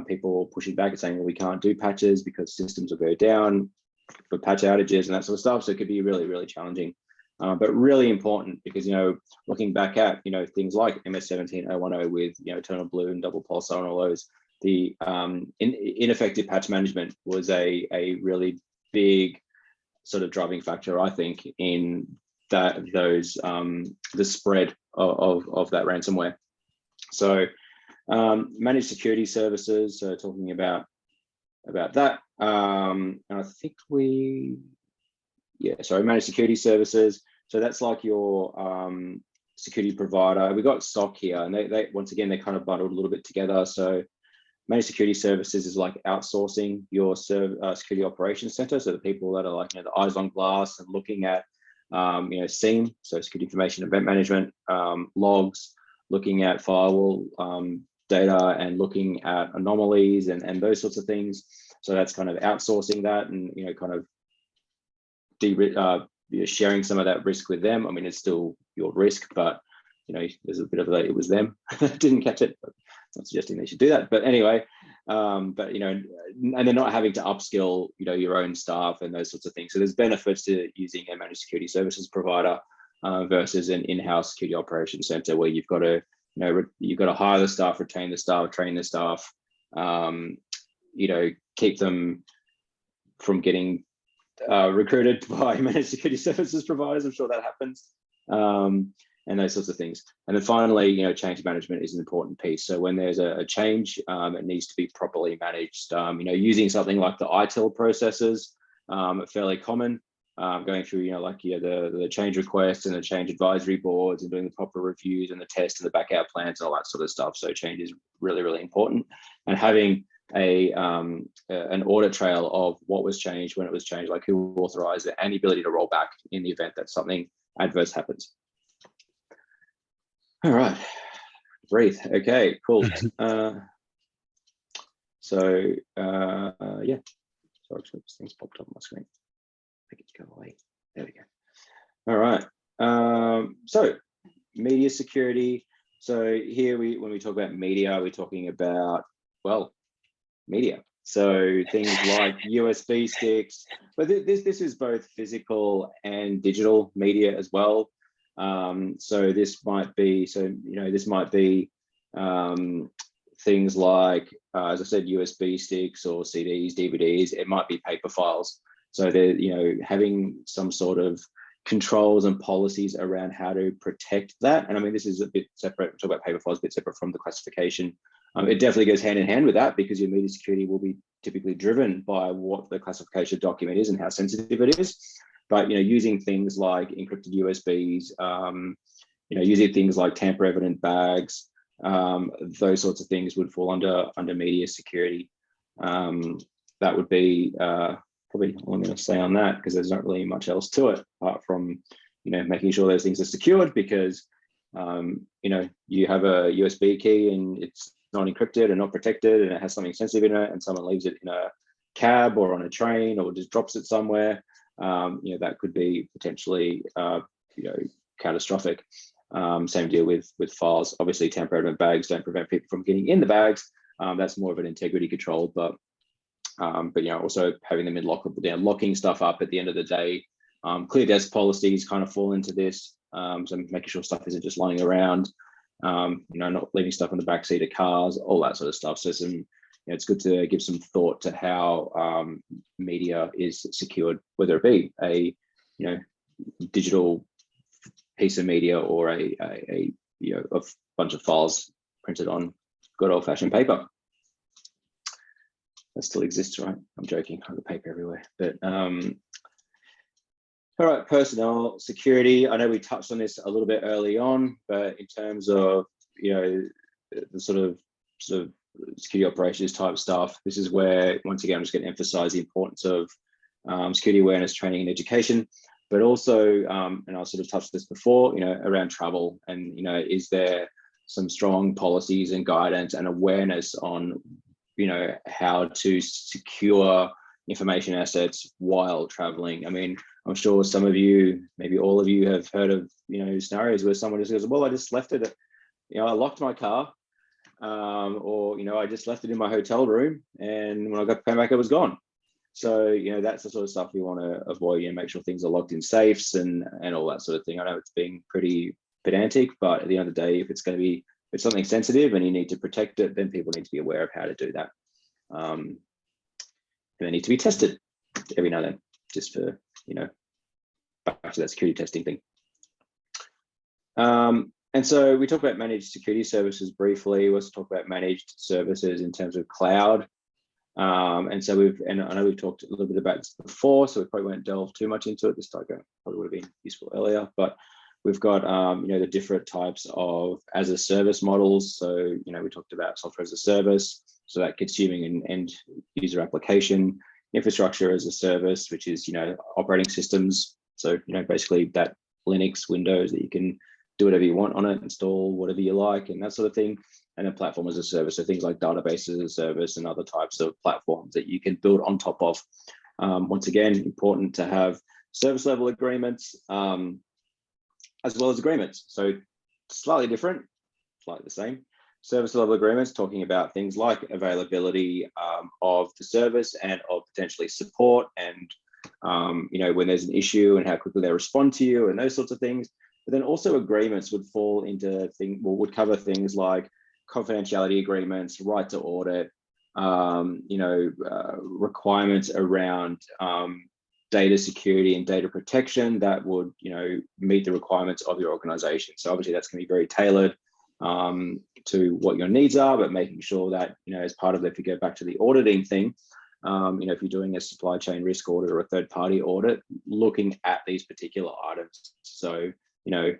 People pushing back and saying, well, we can't do patches because systems will go down for patch outages and that sort of stuff. So it could be really, really challenging. but really important because, looking back at, things like MS17010 with, eternal blue and double pulsar and all those, the ineffective patch management was a really big sort of driving factor, I think, in the spread of that ransomware. So managed security services, so talking about that, and I think managed security services. So that's like your security provider. We got SOC here, and they once again, they kind of bundled a little bit together. So managed security services is like outsourcing your security operations center. So the people that are like, the eyes on glass and looking at, SIEM, so security information event management, logs, looking at firewall data and looking at anomalies and those sorts of things. So that's kind of outsourcing that and, kind of sharing some of that risk with them. I mean, it's still your risk, but, there's a bit of it was them that didn't catch it. But not suggesting they should do that, but anyway, and they're not having to upskill, your own staff and those sorts of things. So there's benefits to using a managed security services provider versus an in-house security operations center where you've got to, hire the staff, retain the staff, train the staff, keep them from getting recruited by managed security services providers. I'm sure that happens. And those sorts of things. And then finally, change management is an important piece. So when there's a change, it needs to be properly managed. Using something like the ITIL processes, fairly common, going through, the change requests and the change advisory boards and doing the proper reviews and the test and the backup plans and all that sort of stuff. So change is really, really important. And having an audit trail of what was changed, when it was changed, like who authorized it, and the ability to roll back in the event that something adverse happens. All right, breathe. Okay, cool. Yeah. Sorry, things popped up on my screen. Make it go away. There we go. All right. So media security. So here when we talk about media, we're talking about, media. So things like USB sticks, but this is both physical and digital media as well. So this might be, things like, as I said, USB sticks or CDs, DVDs. It might be paper files. So they're, having some sort of controls and policies around how to protect that. And I mean, this is a bit separate. We'll talk about paper files, a bit separate from the classification. It definitely goes hand in hand with that because your media security will be typically driven by what the classification document is and how sensitive it is. But using things like encrypted USBs, using things like tamper-evident bags, those sorts of things would fall under media security. That would be probably all I'm going to say on that because there's not really much else to it apart from making sure those things are secured because you have a USB key and it's not encrypted and not protected and it has something sensitive in it and someone leaves it in a cab or on a train or just drops it somewhere. That could be potentially, catastrophic. Same deal with files. Obviously, tamper-evident bags don't prevent people from getting in the bags. That's more of an integrity control, but also having them in locking stuff up at the end of the day. Clear desk policies kind of fall into this. So making sure stuff isn't just lying around. Not leaving stuff in the backseat of cars, all that sort of stuff. So it's good to give some thought to how media is secured, whether it be a digital piece of media or a bunch of files printed on good old-fashioned paper. That still exists, right? I'm joking. I have the paper everywhere. But all right, personnel security. I know we touched on this a little bit early on, but in terms of the sort of security operations type stuff, this is where once again I'm just going to emphasize the importance of security awareness training and education, but also and I sort of touched this before, around travel and is there some strong policies and guidance and awareness on how to secure information assets while traveling. I mean, I'm sure some of you, maybe all of you, have heard of scenarios where someone just goes, well, I just left it, I locked my car, or I just left it in my hotel room, and when I came back, it was gone. So, that's the sort of stuff we want to avoid, make sure things are locked in safes and all that sort of thing. I know it's being pretty pedantic, but at the end of the day, if it's something sensitive and you need to protect it, then people need to be aware of how to do that. And they need to be tested every now and then, just for, back to that security testing thing. And so we talked about managed security services briefly. Let's talk about managed services in terms of cloud. And so and I know we've talked a little bit about this before, so we probably won't delve too much into it. This probably would have been useful earlier, but we've got, the different types of as a service models. So, we talked about software as a service, so that consuming an end user application, infrastructure as a service, which is, operating systems. So, basically that Linux, Windows, that you can do whatever you want on it, install whatever you like and that sort of thing. And then platform as a service, so things like databases as a service and other types of platforms that you can build on top of. Once again, important to have service level agreements as well as agreements. So slightly different, slightly the same. Service level agreements talking about things like availability of the service and of potentially support and when there's an issue and how quickly they respond to you and those sorts of things. But then also agreements would fall into would cover things like confidentiality agreements, right to audit, requirements around data security and data protection that would, meet the requirements of your organization. So obviously that's going to be very tailored to what your needs are, but making sure that, as part of that, if you go back to the auditing thing, if you're doing a supply chain risk audit or a third party audit, looking at these particular items. So,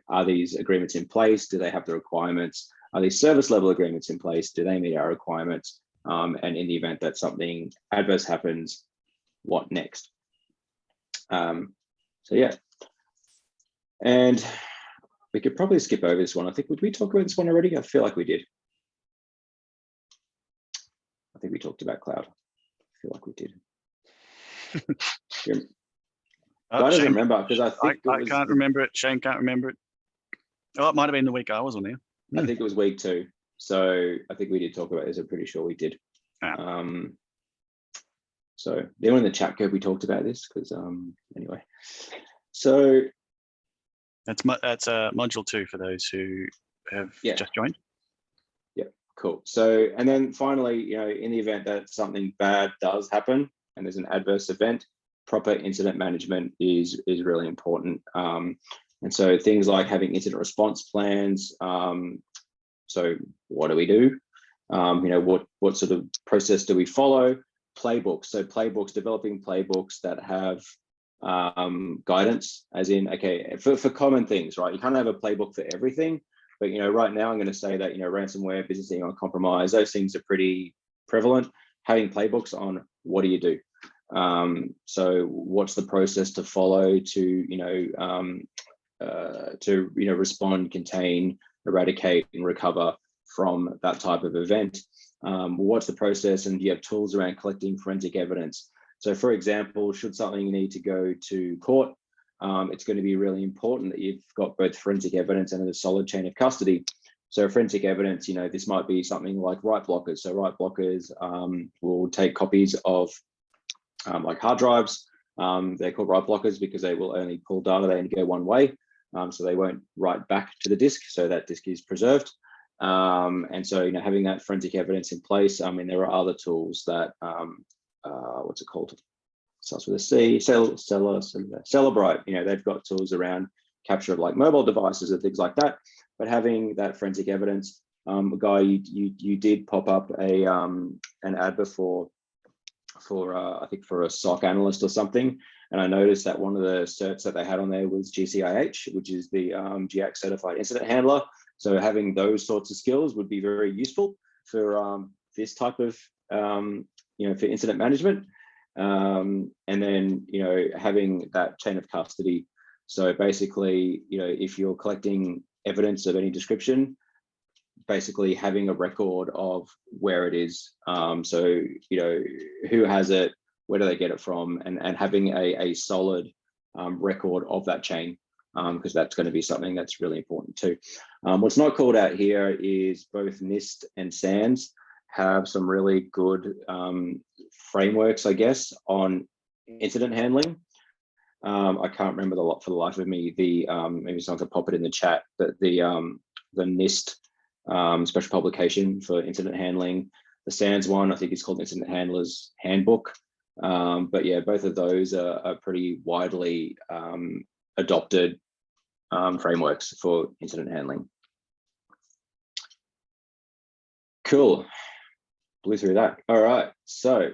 are these agreements in place? Do they have the requirements? Are these service level agreements in place? Do they meet our requirements? And in the event that something adverse happens, what next? So yeah, and we could probably skip over this one. I think, would we talk about this one already? I feel like we did. I think we talked about cloud. I feel like we did. I don't remember, because I think I can't remember it. Shane can't remember it. Oh, it might have been the week I was on there. I think it was week 2. So I think we did talk about this. I'm pretty sure we did. Yeah. So anyone in the chat group, we talked about this because anyway. So that's module 2 for those who have just joined. Yeah, cool. So, and then finally, in the event that something bad does happen and there's an adverse event, proper incident management is really important. And so things like having incident response plans. So what do we do? What sort of process do we follow? Playbooks. So developing playbooks that have guidance, as in, okay, for common things, right? You can't have a playbook for everything, but right now I'm going to say that ransomware, business email compromise, those things are pretty prevalent. Having playbooks on what do you do? So what's the process to follow to respond, contain, eradicate, and recover from that type of event? What's the process, and do you have tools around collecting forensic evidence? So for example, should something need to go to court, it's going to be really important that you've got both forensic evidence and a solid chain of custody. So forensic evidence, this might be something like write blockers. So write blockers will take copies of like hard drives. They're called write blockers because they will only pull data, they only go one way. So they won't write back to the disk, so that disk is preserved. And so, having that forensic evidence in place, I mean, there are other tools that, what's it called? Starts with a C, Celebrite, they've got tools around capture of like mobile devices and things like that. But having that forensic evidence, Guy, you did pop up an ad before for I think for a SOC analyst or something. And I noticed that one of the certs that they had on there was GCIH, which is the GIAC certified incident handler. So having those sorts of skills would be very useful for this type of, for incident management. And then, having that chain of custody. So basically, if you're collecting evidence of any description, basically having a record of where it is. So, who has it, where do they get it from, and having a solid record of that chain, because that's going to be something that's really important too. What's not called out here is both NIST and SANS have some really good frameworks, I guess, on incident handling. I can't remember for the life of me, maybe someone could pop it in the chat, but the NIST special publication for incident handling. The SANS one, I think it's called Incident Handlers Handbook. But yeah, both of those are pretty widely adopted frameworks for incident handling. Cool, blew through that. All right, so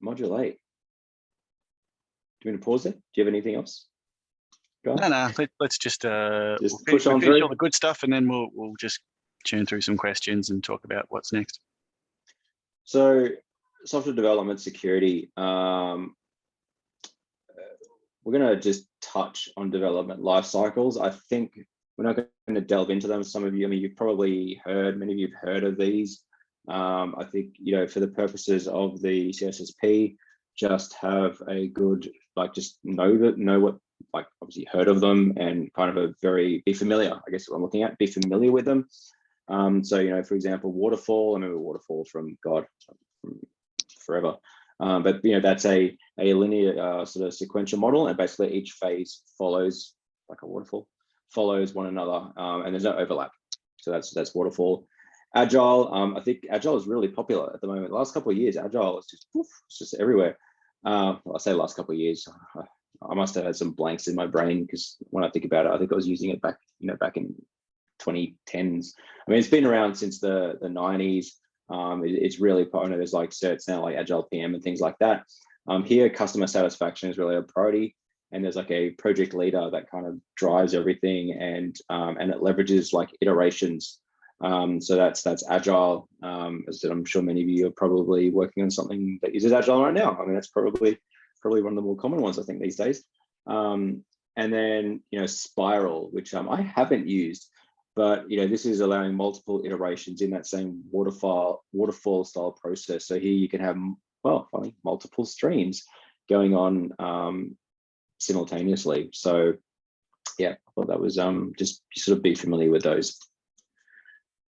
module 8. Do you want to pause there? Do you have anything else? No. Let's just push on finish through all the good stuff, and then we'll just churn through some questions and talk about what's next. So, software development security. We're going to just touch on development life cycles. I think we're not going to delve into them. Some of you, I mean, you've probably heard, many of you have heard of these. I think, you know, for the purposes of the CISSP, just have a good, like, just know what, like, obviously heard of them and kind of be familiar, I guess what I'm looking at, be familiar with them. So, you know, for example, waterfall, I remember waterfall from forever. But, you know, that's a linear sort of sequential model, and basically each phase follows, like a waterfall, follows one another, and there's no overlap. So that's waterfall. Agile, I think Agile is really popular at the moment. The last couple of years, Agile is just, it's just everywhere. Well, I say last couple of years, I must have had some blanks in my brain, because when I think about it, I think I was using it back in 2010s. I mean, it's been around since the 90s. It's really, I know there's like certs now, like Agile PM and things like that. Here, customer satisfaction is really a priority, and there's like a project leader that kind of drives everything, and it leverages like iterations. So that's Agile. As I said, I'm sure many of you are probably working on something that uses Agile right now. I mean, that's probably one of the more common ones, I think, these days. And then, you know, Spiral, which I haven't used, but, you know, this is allowing multiple iterations in that same waterfall style process. So here you can have, well, funny, multiple streams going on simultaneously. So yeah, I thought that was just sort of be familiar with those.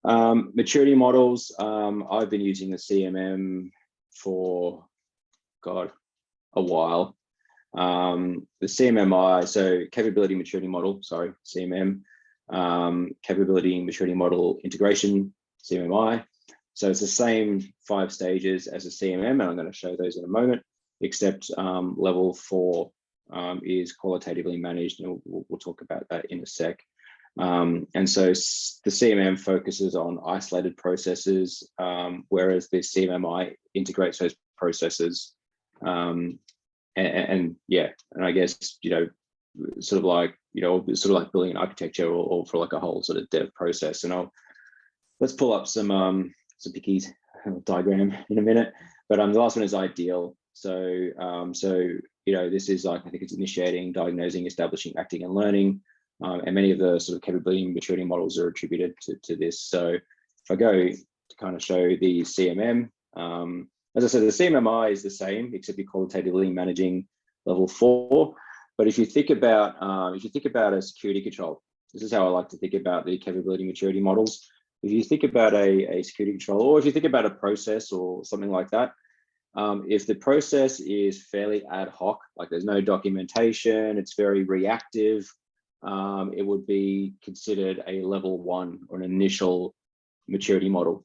Maturity models. I've been using the CMM for, God, a while. The CMMI, so capability maturity model, sorry, CMM, capability maturity model integration, CMMI. So it's the same 5 stages as a CMM, and I'm going to show those in a moment, except level 4 is qualitatively managed, and we'll talk about that in a sec. And so the CMM focuses on isolated processes, whereas the CMMI integrates those processes. And yeah, and I guess, you know, sort of like building an architecture or for like a whole sort of dev process. And let's pull up some pickies diagram in a minute. But the last one is ideal. So you know, this is like, I think it's initiating, diagnosing, establishing, acting, and learning. And many of the sort of capability and maturity models are attributed to this. So if I go to kind of show the CMM, as I said, the CMMI is the same, except you're qualitatively managing level 4. But if you think about a security control, this is how I like to think about the capability maturity models. If you think about a security control, or if you think about a process or something like that, if the process is fairly ad hoc, like there's no documentation, it's very reactive, it would be considered a level 1 or an initial maturity model.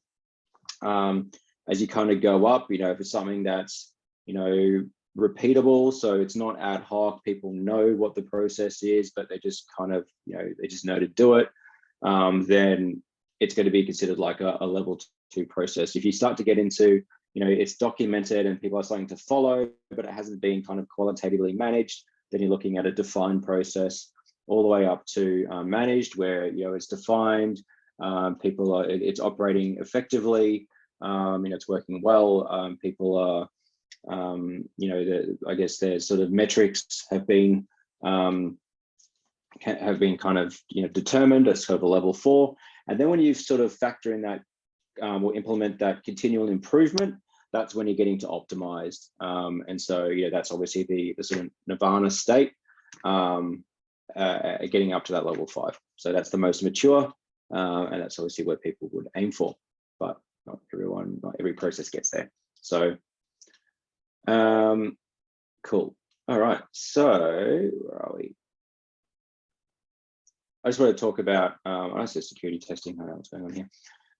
As you kind of go up, you know, if it's something that's, you know, repeatable, so it's not ad hoc, people know what the process is, but they just kind of, you know, they just know to do it, then it's going to be considered like a level 2 process. If you start to get into, you know, it's documented and people are starting to follow, but it hasn't been kind of qualitatively managed, then you're looking at a defined process, all the way up to managed, where, you know, it's defined, it's operating effectively, you know, it's working well, people are, you know, I guess their sort of metrics have been kind of, you know, determined as sort of a level 4. And then when you sort of factor in that or implement that continual improvement, that's when you're getting to optimized. And so, you know, that's obviously the sort of nirvana state, getting up to that level 5. So that's the most mature, and that's obviously where people would aim for. But not every process gets there. So cool. All right, so where are we? I just want to talk about, I said security testing. I don't know what's going on here.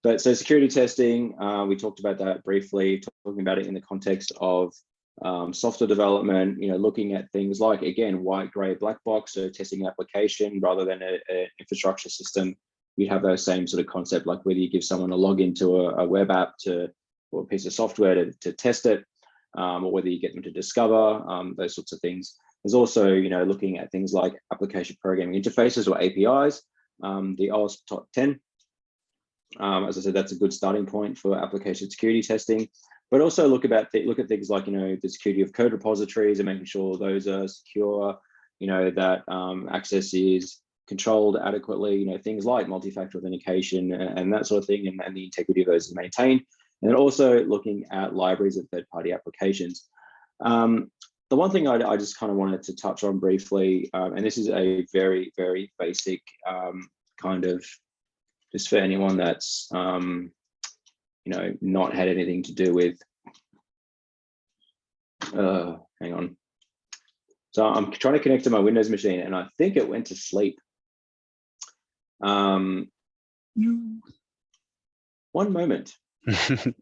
But so security testing, we talked about that briefly, talking about it in the context of software development, looking at things like, again, white, gray, black box, so testing application rather than an infrastructure system. You'd have those same sort of concept, like whether you give someone a login to a web app or a piece of software to test it, or whether you get them to discover, those sorts of things. There's also, looking at things like application programming interfaces or APIs, the OWASP top 10. As I said, that's a good starting point for application security testing. But also look at things like, the security of code repositories and making sure those are secure, that access is controlled adequately, things like multi-factor authentication and that sort of thing, and the integrity of those is maintained. And then also looking at libraries of third-party applications. The one thing I just kind of wanted to touch on briefly, and this is a very, very basic kind of, just for anyone that's, not had anything to do with, hang on. So I'm trying to connect to my Windows machine and I think it went to sleep. One moment.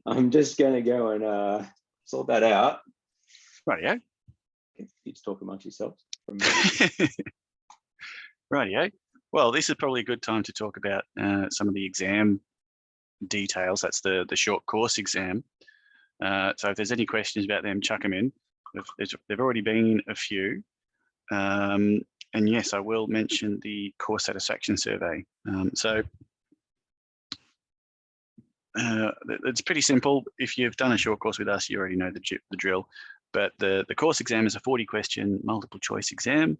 I'm just going to go and sort that out. Rightio. You just talk amongst yourselves. Rightio. Well, this is probably a good time to talk about some of the exam details. That's the short course exam. So if there's any questions about them, chuck them in. There've already been a few. And yes, I will mention the course satisfaction survey. So it's pretty simple. If you've done a short course with us, you already know the drill. But the course exam is a 40-question multiple choice exam.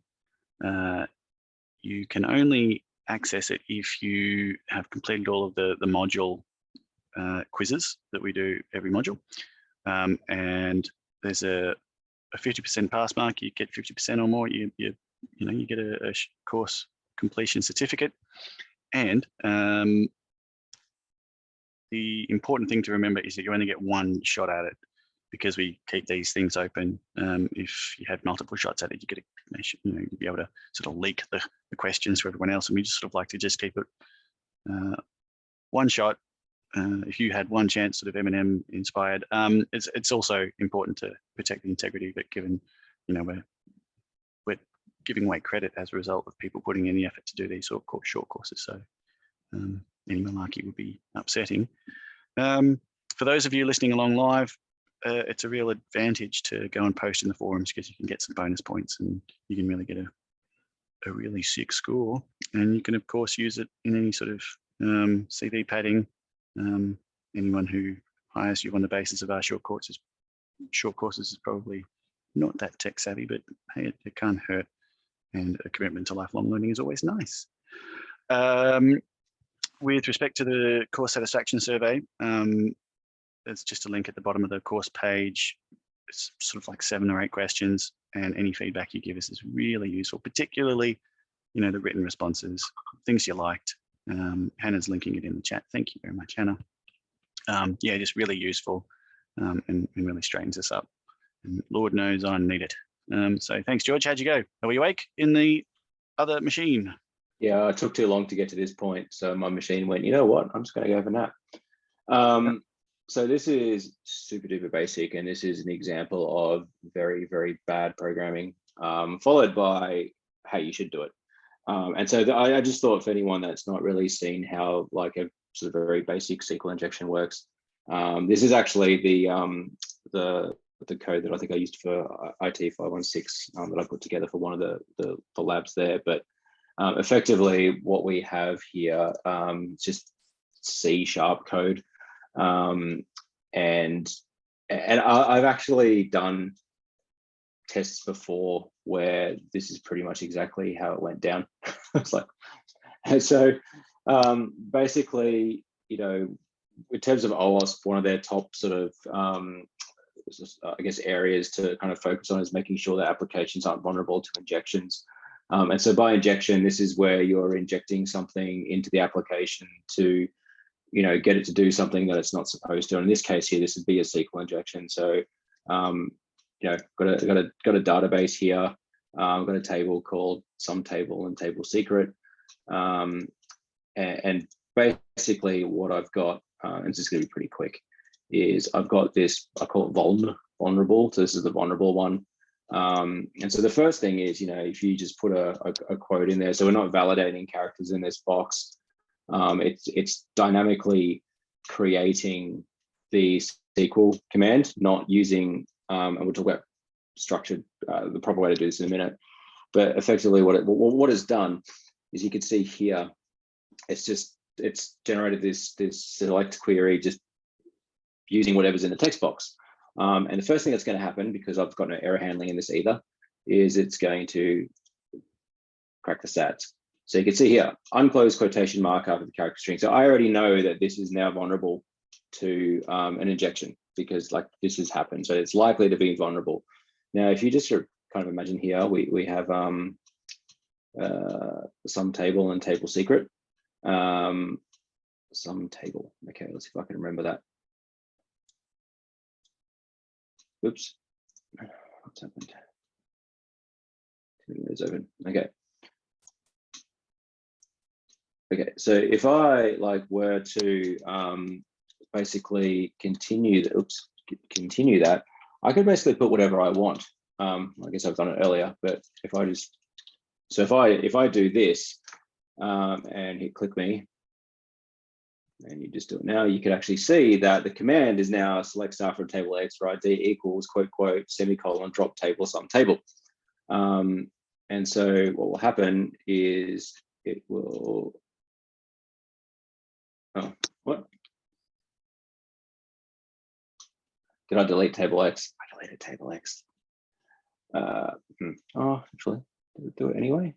You can only access it if you have completed all of the module quizzes that we do every module. And there's a 50% pass mark. You get 50% or more, you get a course completion certificate. And the important thing to remember is that you only get one shot at it, because we keep these things open. If you had multiple shots at it, you get you'd be able to sort of leak the questions for everyone else. And we just sort of like to just keep it one shot. If you had one chance, sort of M&M inspired. It's also important to protect the integrity, but given, we're giving away credit as a result of people putting in the effort to do these sort of short courses. So any malarkey would be upsetting. For those of you listening along live, it's a real advantage to go and post in the forums, because you can get some bonus points and you can really get a really sick score. And you can, of course, use it in any sort of CV padding. Anyone who hires you on the basis of our short courses is probably not that tech savvy, but hey, it can't hurt. And a commitment to lifelong learning is always nice. With respect to the course satisfaction survey, there's just a link at the bottom of the course page. It's sort of like 7 or 8 questions, and any feedback you give us is really useful, particularly, the written responses, things you liked. Hannah's linking it in the chat. Thank you very much, Hannah. Yeah, just really useful, and really straightens us up. And Lord knows I need it. So thanks, George. How'd you go? Are we awake in the other machine? Yeah, it took too long to get to this point. So my machine went, you know what? I'm just going to go have a nap. So this is super duper basic, and this is an example of very, very bad programming, followed by how you should do it. And so I just thought, for anyone that's not really seen how like a sort of very basic SQL injection works, this is actually the code that I think I used for IT-516 that I put together for one of the labs there. But effectively, what we have here is just C# code. And I've actually done tests before where this is pretty much exactly how it went down. It's like, and so basically, in terms of OWASP, one of their top sort of, I guess, areas to kind of focus on is making sure that applications aren't vulnerable to injections. And so by injection, this is where you're injecting something into the application to get it to do something that it's not supposed to. And in this case here, this would be a SQL injection. So, got a database here. I've got a table called sum table and table secret. And basically what I've got, and this is going to be pretty quick, is I've got this, I call it vulnerable. So this is the vulnerable one. And so the first thing is, if you just put a quote in there, so we're not validating characters in this box. It's dynamically creating the SQL command, not using, and we'll talk about structured, the proper way to do this in a minute. But effectively what it's done is, you can see here, it's generated this select query just using whatever's in the text box. And the first thing that's going to happen, because I've got no error handling in this either, is it's going to crack the stats. So you can see here, unclosed quotation mark after the character string. So I already know that this is now vulnerable to an injection, because this has happened. So it's likely to be vulnerable. Now, if you just kind of imagine here, we have sum table and table secret. Sum table. Okay, let's see if I can remember that. Oops, what's happened? It's open. Okay. Okay, so if I were to basically continue that, I could basically put whatever I want. I guess I've done it earlier, but if I do this and hit click me, and you just do it now, you can actually see that the command is now select star from table X for ID equals quote quote semicolon drop table sum table. And so what will happen is it will, oh, what? Did I delete table X? I deleted table X. Oh, actually, did it do it anyway?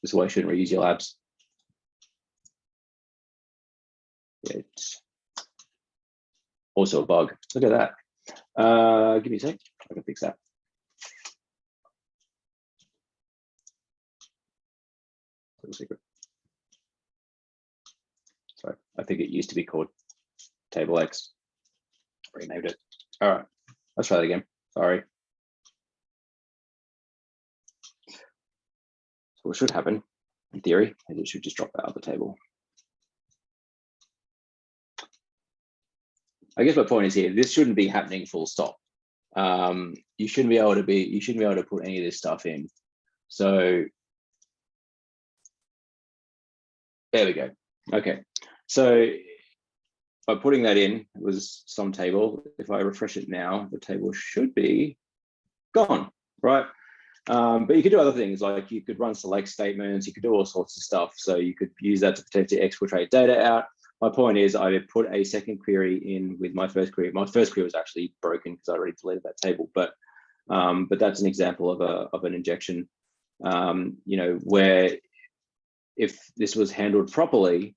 This is why you shouldn't reuse your labs. It's also a bug. Look at that. Give me a sec. I can fix that. Little secret. Sorry, I think it used to be called table X. Renamed it. All right, let's try that again. Sorry. So what should happen, in theory, is it should just drop out of the table. I guess my point is here, this shouldn't be happening full stop. You shouldn't be able to put any of this stuff in. So there we go. Okay. So by putting that in, it was some table. If I refresh it now, the table should be gone, right? But you could do other things, like you could run select statements, you could do all sorts of stuff. So you could use that to potentially exfiltrate data out. My point is, I put a second query in with my first query. My first query was actually broken because I already deleted that table, but that's an example of an injection, where if this was handled properly,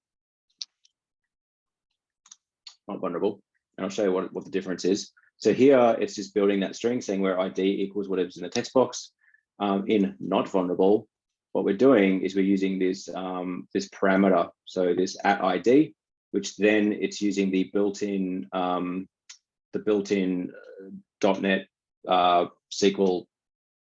not vulnerable, and I'll show you what the difference is. So here it's just building that string, saying where ID equals whatever's in the text box. In not vulnerable, what we're doing is we're using this this parameter, so this @ID, which then it's using the built-in .NET SQL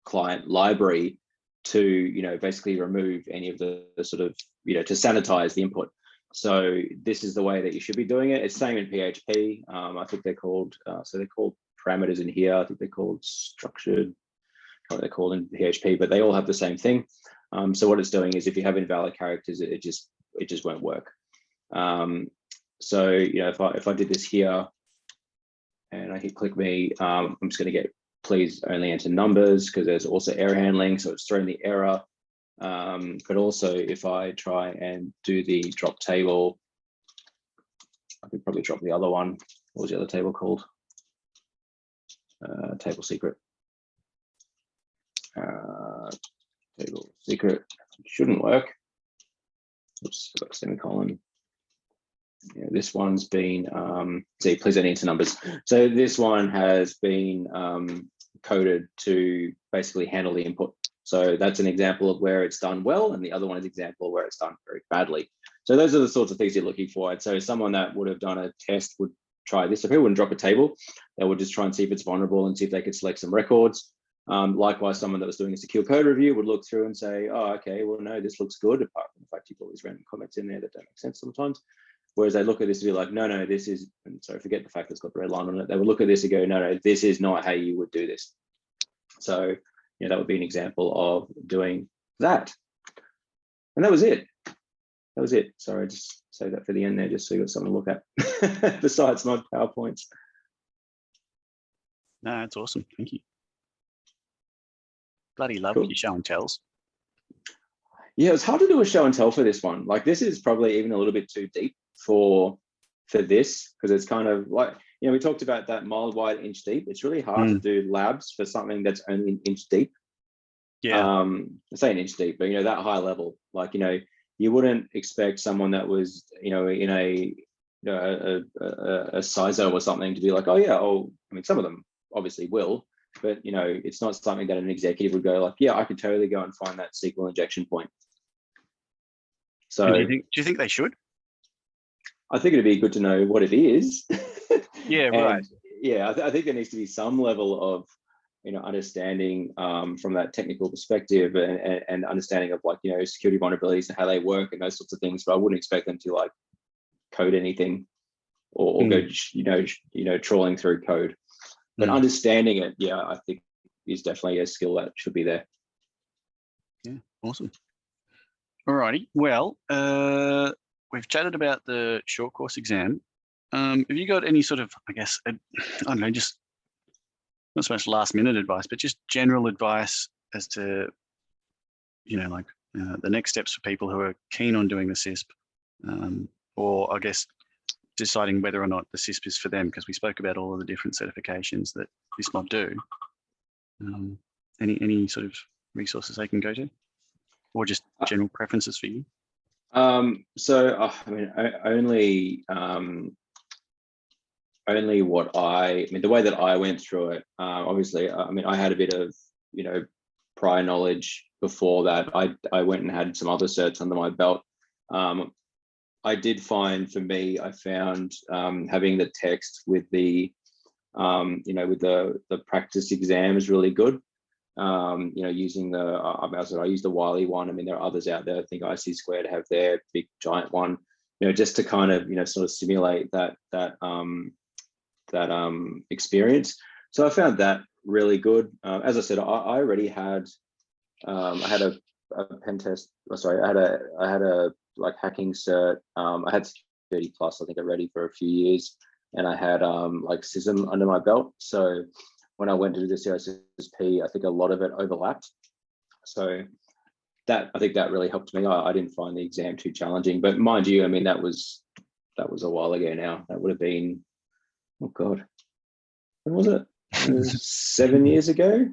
client library to basically remove any of the sort of to sanitize the input. So this is the way that you should be doing it. It's same in PHP. I think they're called so they're called parameters in here. I think they're called structured. What they're called in PHP, but they all have the same thing. So what it's doing is, if you have invalid characters, it just won't work. So if I did this here and I hit click me, I'm just going to get please only enter numbers, because there's also error handling, so it's throwing the error. But also if I try and do the drop table, I could probably drop the other one. What was the other table called? Table secret. Table secret shouldn't work. Oops, got a semicolon. Yeah, this one's been see, please don't enter numbers. So this one has been coded to basically handle the input. So that's an example of where it's done well, and the other one is an example of where it's done very badly. So those are the sorts of things you're looking for. And so someone that would have done a test would try this. So people wouldn't drop a table. They would just try and see if it's vulnerable and see if they could select some records. Likewise, someone that was doing a secure code review would look through and say, oh, okay, well, no, this looks good, apart from the fact you've got these random comments in there that don't make sense sometimes. Whereas they look at this and be like, no, no, this is, and so forget the fact that it's got the red line on it. They would look at this and go, no, no, this is not how you would do this. So, that would be an example of doing that. And that was it. That was it. Sorry, I just say that for the end there, just so you got something to look at besides my PowerPoints. No, that's awesome. Thank you. Bloody love Cool. your show and tells. Yeah, it's hard to do a show and tell for this one. Like, this is probably even a little bit too deep for this, because it's kind of like, we talked about that mile wide, inch deep. It's really hard to do labs for something that's only an inch deep. Yeah. I say an inch deep, but that high level, like, you wouldn't expect someone that was, in a CISO or something to be like, oh yeah, I mean, some of them obviously will, but it's not something that an executive would go like, yeah, I could totally go and find that SQL injection point. So do you think they should? I think it'd be good to know what it is. Yeah, right. Yeah, I think there needs to be some level of understanding from that technical perspective and understanding of, like, security vulnerabilities and how they work and those sorts of things. But I wouldn't expect them to like code anything or go trawling through code. But understanding it, yeah, I think is definitely a skill that should be there. Yeah, awesome. Alrighty. Well, we've chatted about the short course exam. Have you got any sort of, I guess, I don't know, just not so much last minute advice, but just general advice as to, the next steps for people who are keen on doing the CISSP, or I guess deciding whether or not the CISSP is for them, because we spoke about all of the different certifications that this mob do. Any sort of resources they can go to, or just general preferences for you? So I mean, only what the way that I went through it, obviously, I mean, I had a bit of, prior knowledge before that. I went and had some other certs under my belt. I did find, for me, I found having the text with the, with the practice exam is really good. Using I used the Wiley one. I mean, there are others out there. I think IC² have their big giant one, just to kind of, sort of simulate that experience. So I found that really good. As I said, I already had, I had a pen test. Sorry, I had a like hacking cert. I had 30 plus, I think, already for a few years, and I had like CISM under my belt. So when I went to do the CISSP, I think a lot of it overlapped. So I think that really helped me. I didn't find the exam too challenging, but mind you, I mean, that was a while ago now. That would have been, oh God, when was it? 7 years ago.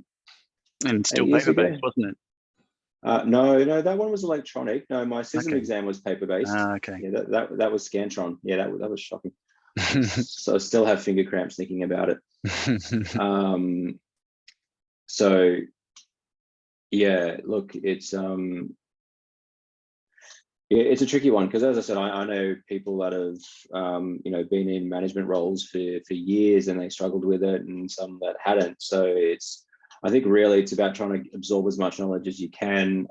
And still paper-based, wasn't it? No, that one was electronic. No, my CISM exam was paper-based. Okay. Yeah, that was Scantron. Yeah, that was shocking. So I still have finger cramps thinking about it. So yeah, look, it's it's a tricky one, because, as I said, I know people that have been in management roles for years and they struggled with it, and some that hadn't. So I think really it's about trying to absorb as much knowledge as you can,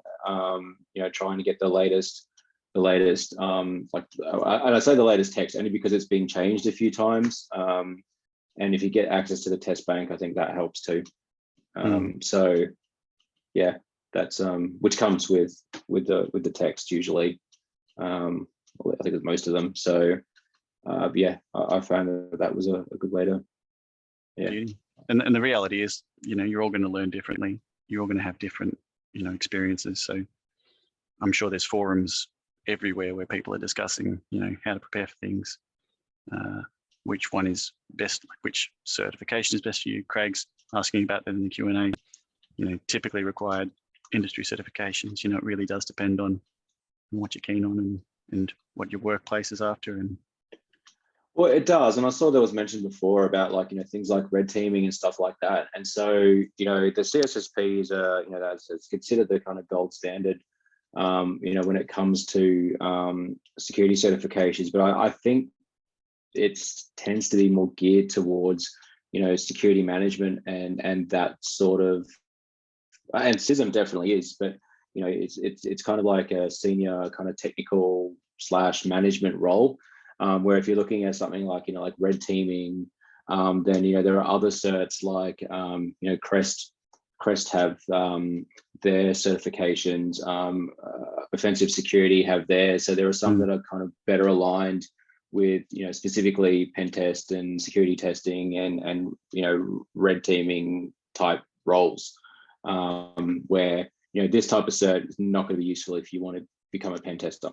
trying to get the latest, and I say the latest text only because it's been changed a few times. And if you get access to the test bank, I think that helps too. So yeah, that's which comes with the text usually. I think with most of them. So yeah, I found that was a good way to, yeah. Beauty. And the reality is, you're all going to learn differently. You're all going to have different, experiences. So I'm sure there's forums everywhere where people are discussing, how to prepare for things, which one is best, like which certification is best for you. Craig's asking about that in the Q&A. Typically required industry certifications. It really does depend on what you're keen on and what your workplace is after. And well, it does. And I saw there was mentioned before about things like red teaming and stuff like that. And so, the CISSP is, it's considered the kind of gold standard when it comes to security certifications. But I think it tends to be more geared towards, security management and that sort of, and CISM definitely is, but it's kind of like a senior kind of technical / management role, where if you're looking at something like like red teaming, then there are other certs like Crest have their certifications, offensive security have theirs, so there are some that are kind of better aligned with specifically pen test and security testing and red teaming type roles, where this type of cert is not going to be useful if you want to become a pen tester.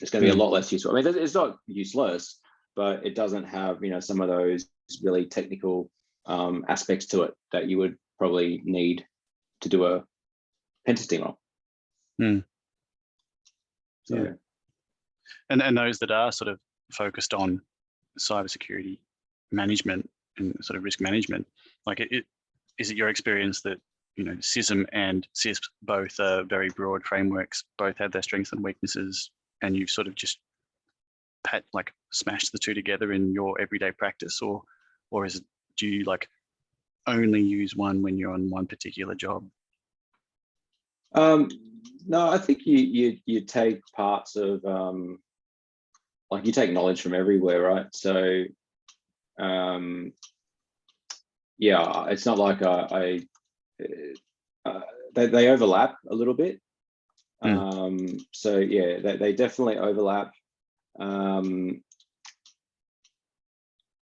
It's going to be a lot less useful. I mean, it's not useless, but it doesn't have some of those really technical aspects to it that you would probably need to do a pen testing role. So. Yeah. And those that are sort of focused on cybersecurity management and sort of risk management, like is it your experience that CISM and CISSP both are very broad frameworks, both have their strengths and weaknesses, and you've sort of just smashed the two together in your everyday practice, or do you only use one when you're on one particular job? No, I think you take parts of you take knowledge from everywhere, right? So yeah, it's not like they overlap a little bit. So yeah, they definitely overlap.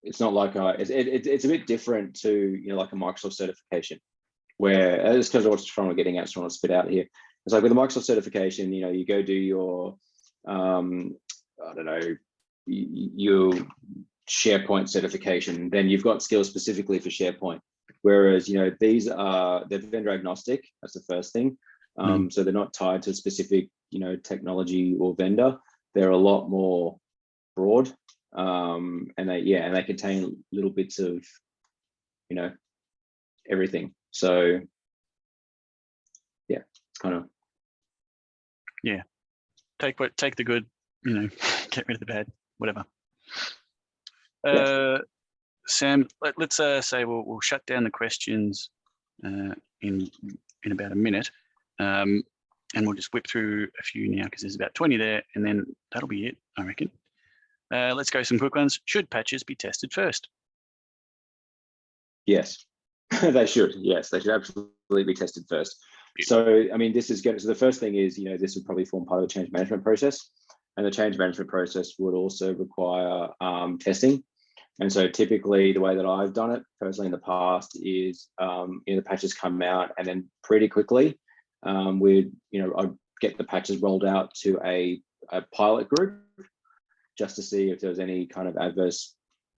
It's not like it's a bit different to like a Microsoft certification, where it's because I was trying to getting at, trying to spit out here. It's like with a Microsoft certification, you go do your I don't know, your SharePoint certification, then you've got skills specifically for SharePoint. Whereas these they're vendor agnostic. That's the first thing. So they're not tied to a specific technology or vendor. They're a lot more broad, and they contain little bits of everything. So yeah, it's kind of take the good, get rid of the bad, whatever. Sam, let's say we'll shut down the questions in about a minute, and we'll just whip through a few now because there's about 20 there, and then that'll be it, I reckon. Let's go some quick ones. Should patches be tested first? Yes, they should. Yes, they should absolutely be tested first. So, I mean, so the first thing is, this would probably form part of the change management process, and the change management process would also require testing. And so typically the way that I've done it personally in the past is, the patches come out, and then pretty quickly I'd get the patches rolled out to a pilot group just to see if there was any kind of adverse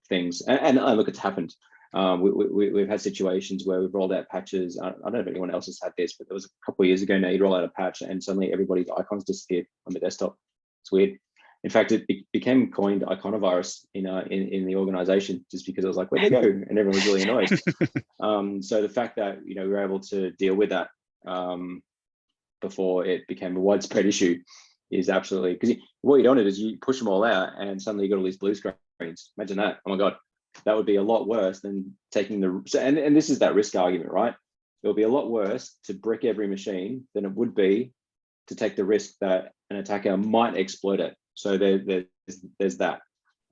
things. And look, it's happened. We've had situations where we've rolled out patches. I don't know if anyone else has had this, but there was a couple of years ago now, you'd roll out a patch and suddenly everybody's icons disappeared on the desktop. It's weird. In fact, it became coined iconovirus in the organization, just because I was like, where'd they go? And everyone was really annoyed. So the fact that we were able to deal with that before it became a widespread issue is absolutely, because what you don't want is you push them all out and suddenly you got all these blue screens. Imagine that. Oh my God, that would be a lot worse than taking and this is that risk argument, right? It would be a lot worse to brick every machine than it would be to take the risk that an attacker might exploit it. So there's that.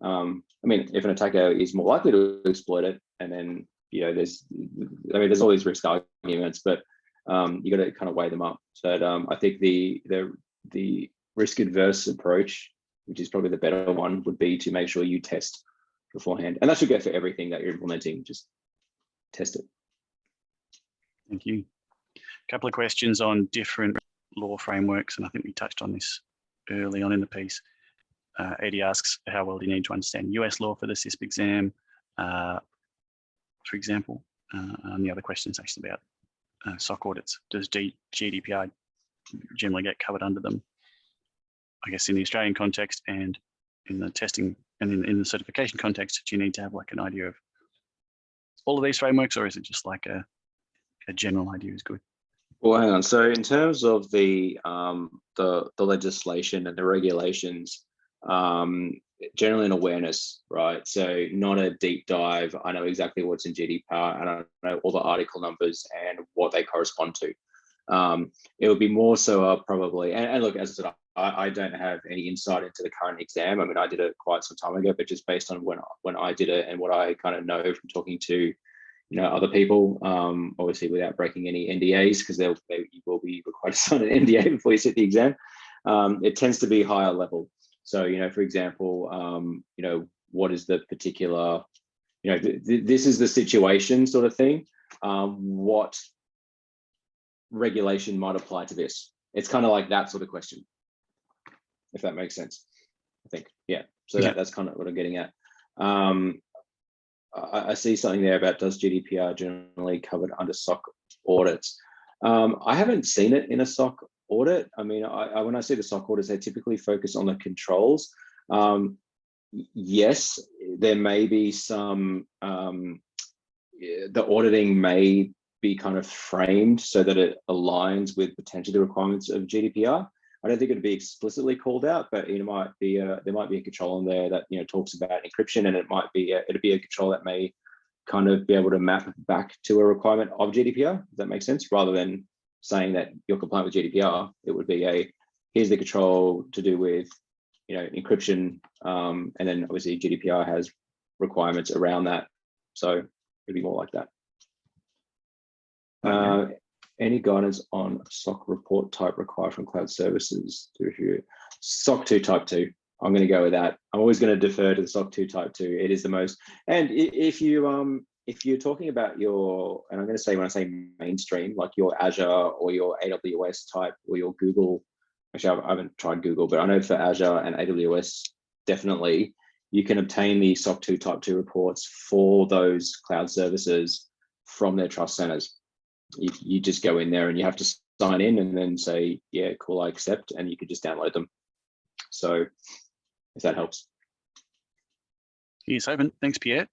I mean, if an attacker is more likely to exploit it, and then there's all these risk arguments, but you got to kind of weigh them up. So I think the risk adverse approach, which is probably the better one, would be to make sure you test beforehand, and that should go for everything that you're implementing. Just test it. Thank you. A couple of questions on different law frameworks, and I think we touched on this early on in the piece. Eddie asks, how well do you need to understand US law for the CISSP exam, for example? And the other question is actually about SOC audits. Does GDPR generally get covered under them? I guess in the Australian context and in the testing and in the certification context, do you need to have an idea of all of these frameworks, or is it just a general idea is good? Well, hang on. So in terms of the legislation and the regulations, generally an awareness, right? So not a deep dive. I know exactly what's in GDPR and I know all the article numbers and what they correspond to. It would be more so probably, and look, as I said, I don't have any insight into the current exam. I mean, I did it quite some time ago, but just based on when I did it and what I kind of know from talking to other people, obviously without breaking any NDAs, because you will be required to sign an NDA before you sit the exam. It tends to be higher level. So, for example, what is the particular, this is the situation sort of thing. What regulation might apply to this? It's kind of like that sort of question, if that makes sense, I think. Yeah. So Yeah. that's kind of what I'm getting at. I see something there about, does GDPR generally covered under SOC audits? I haven't seen it in a SOC audit. I mean, when I see the SOC audits, they typically focus on the controls. Yes, there may be some, the auditing may be kind of framed so that it aligns with potentially the requirements of GDPR. I don't think it'd be explicitly called out, but it might be there might be a control in there that talks about encryption, and it might be it'd be a control that may kind of be able to map back to a requirement of GDPR. Does that make sense? Rather than saying that you're compliant with GDPR, it would be here's the control to do with encryption, and then obviously GDPR has requirements around that, so it'd be more like that. Okay. Any guidance on SOC report type required from cloud services to review? SOC 2 type 2. I'm going to go with that. I'm always going to defer to the SOC 2 type 2. It is the most. And if you're talking about your, and I'm going to say, when I say mainstream, like your Azure or your AWS type or your Google. Actually, I haven't tried Google, but I know for Azure and AWS, definitely you can obtain the SOC 2 type 2 reports for those cloud services from their trust centers. You just go in there and you have to sign in and then say, yeah, cool, I accept, and you could just download them. So if that helps. Yes, open. Thanks, Pierre.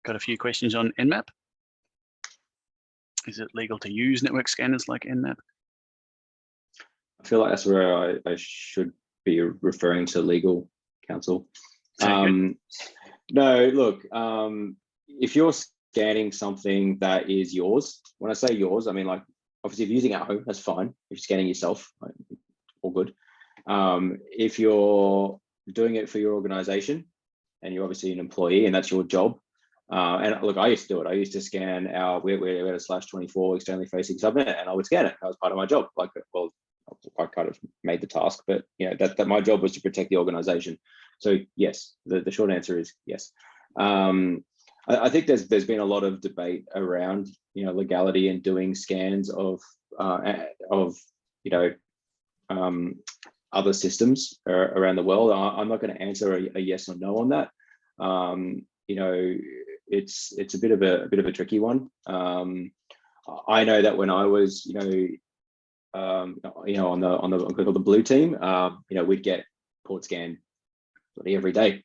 Got a few questions on Nmap. Is it legal to use network scanners like Nmap? I feel like that's where I should be referring to legal counsel. No, look, if you're scanning something that is yours, when I say yours, I mean, like, obviously if you're using at home, that's fine. If you're scanning yourself, all good. If you're doing it for your organization and you're obviously an employee and that's your job, and look, I used to do it. I used to scan we had a /24 externally facing subnet, and I would scan it. That was part of my job. Like, well, I kind of made the task, but that my job was to protect the organization. So yes, the short answer is yes. I think there's been a lot of debate around legality and doing scans of other systems around the world. I'm not going to answer a yes or no on that. It's a bit of a tricky one. I know that when I was on the blue team, we'd get port scanned every day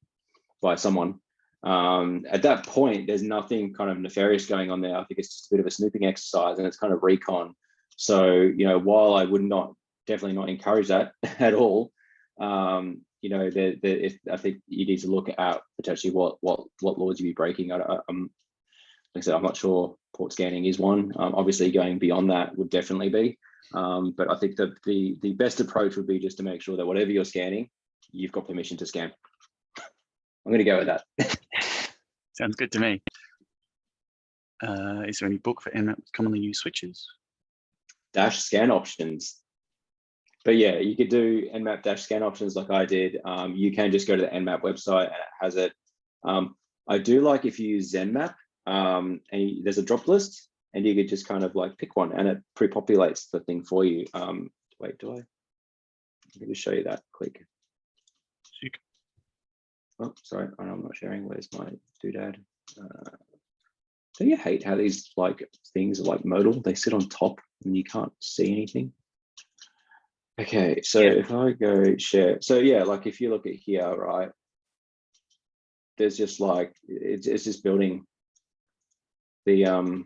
by someone. At that point, there's nothing kind of nefarious going on there. I think it's just a bit of a snooping exercise, and it's kind of recon. So while I would definitely not encourage that at all, I think you need to look at potentially what laws you'd be breaking. Like I said, I'm not sure port scanning is one. Obviously, going beyond that would definitely be. But I think that the best approach would be just to make sure that whatever you're scanning, you've got permission to scan. I'm going to go with that. Sounds good to me. Is there any book for Nmap commonly used switches? Dash scan options. But yeah, you could do Nmap dash scan options like I did. You can just go to the Nmap website and it has it. I do like if you use ZenMap, and there's a drop list, and you could just kind of like pick one and it pre-populates the thing for you. Wait, I'm going to show you that quick. Oh, sorry, I'm not sharing. Where's my doodad? Don't you hate how these things are like modal? They sit on top and you can't see anything. Okay, so if I go share, so yeah, like if you look at here, right, there's just like it's just building the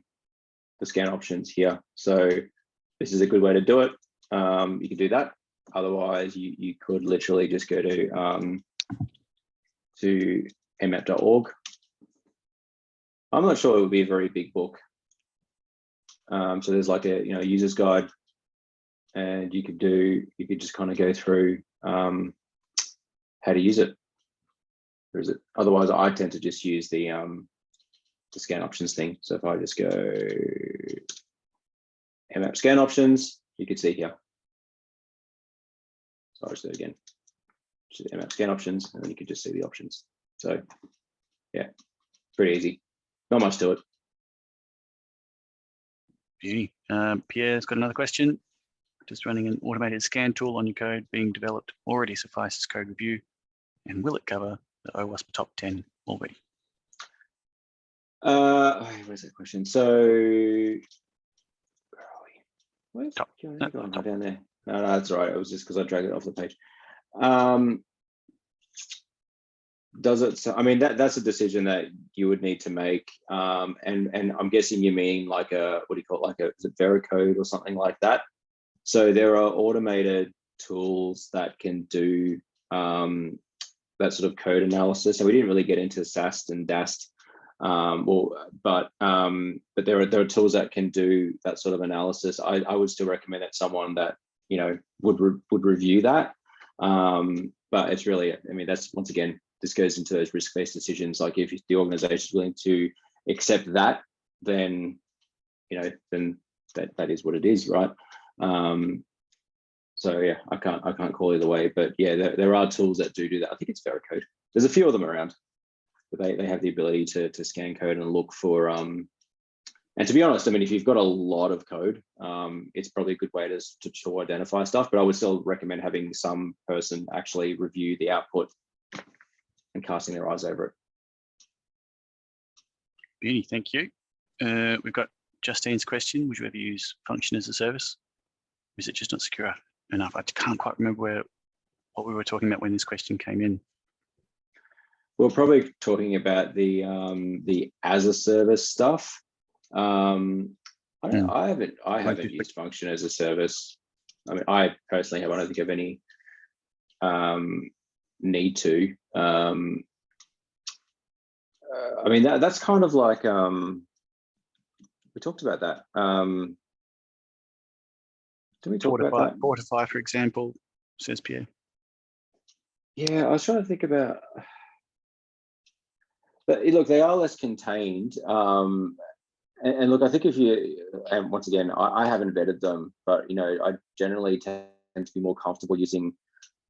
scan options here. So this is a good way to do it. You can do that. Otherwise, you could literally just go to mmap.org. I'm not sure it would be a very big book. So there's like a user's guide, and you could just kind of go through how to use it. Or is it? Otherwise, I tend to just use the scan options thing. So if I just go mmap scan options, you can see here. So I'll just do it again. Just mmap scan options, and then you can just see the options. So yeah, pretty easy. Not much to it. Beauty. Pierre's got another question. Does running an automated scan tool on your code being developed already suffice as code review? And will it cover the OWASP top 10 already? Where's that question? So where are we? Where's top. Down there? No, that's all right. It was just because I dragged it off the page. Does it? So, I mean, that's a decision that you would need to make. And I'm guessing you mean like a, what do you call it? Like is it Veracode or something like that? So there are automated tools that can do that sort of code analysis. And we didn't really get into SAST and DAST. But there are tools that can do that sort of analysis. I would still recommend that someone that would review that. But it's really, I mean, that's once again, this goes into those risk-based decisions. Like if the organization is willing to accept that, then then that is what it is, right? So yeah, I can't call either way, but yeah, there are tools that do that. I think it's Veracode. There's a few of them around, but they have the ability to scan code and look for. And to be honest, I mean, if you've got a lot of code, it's probably a good way to identify stuff. But I would still recommend having some person actually review the output and casting their eyes over it. Beauty, thank you. We've got Justine's question. Would you ever use function as a service? Is it just not secure enough? I can't quite remember what we were talking about when this question came in. We're probably talking about the as a service stuff. I haven't used function as a service. I mean, I personally have. I don't think I have any need to. I mean, that's kind of like we talked about that. Did we talk about that? Fortify, for example, says Pierre. Yeah, I was trying to think about. But look, they are less contained. And look, I think if you, and once again, I haven't vetted them, but I generally tend to be more comfortable using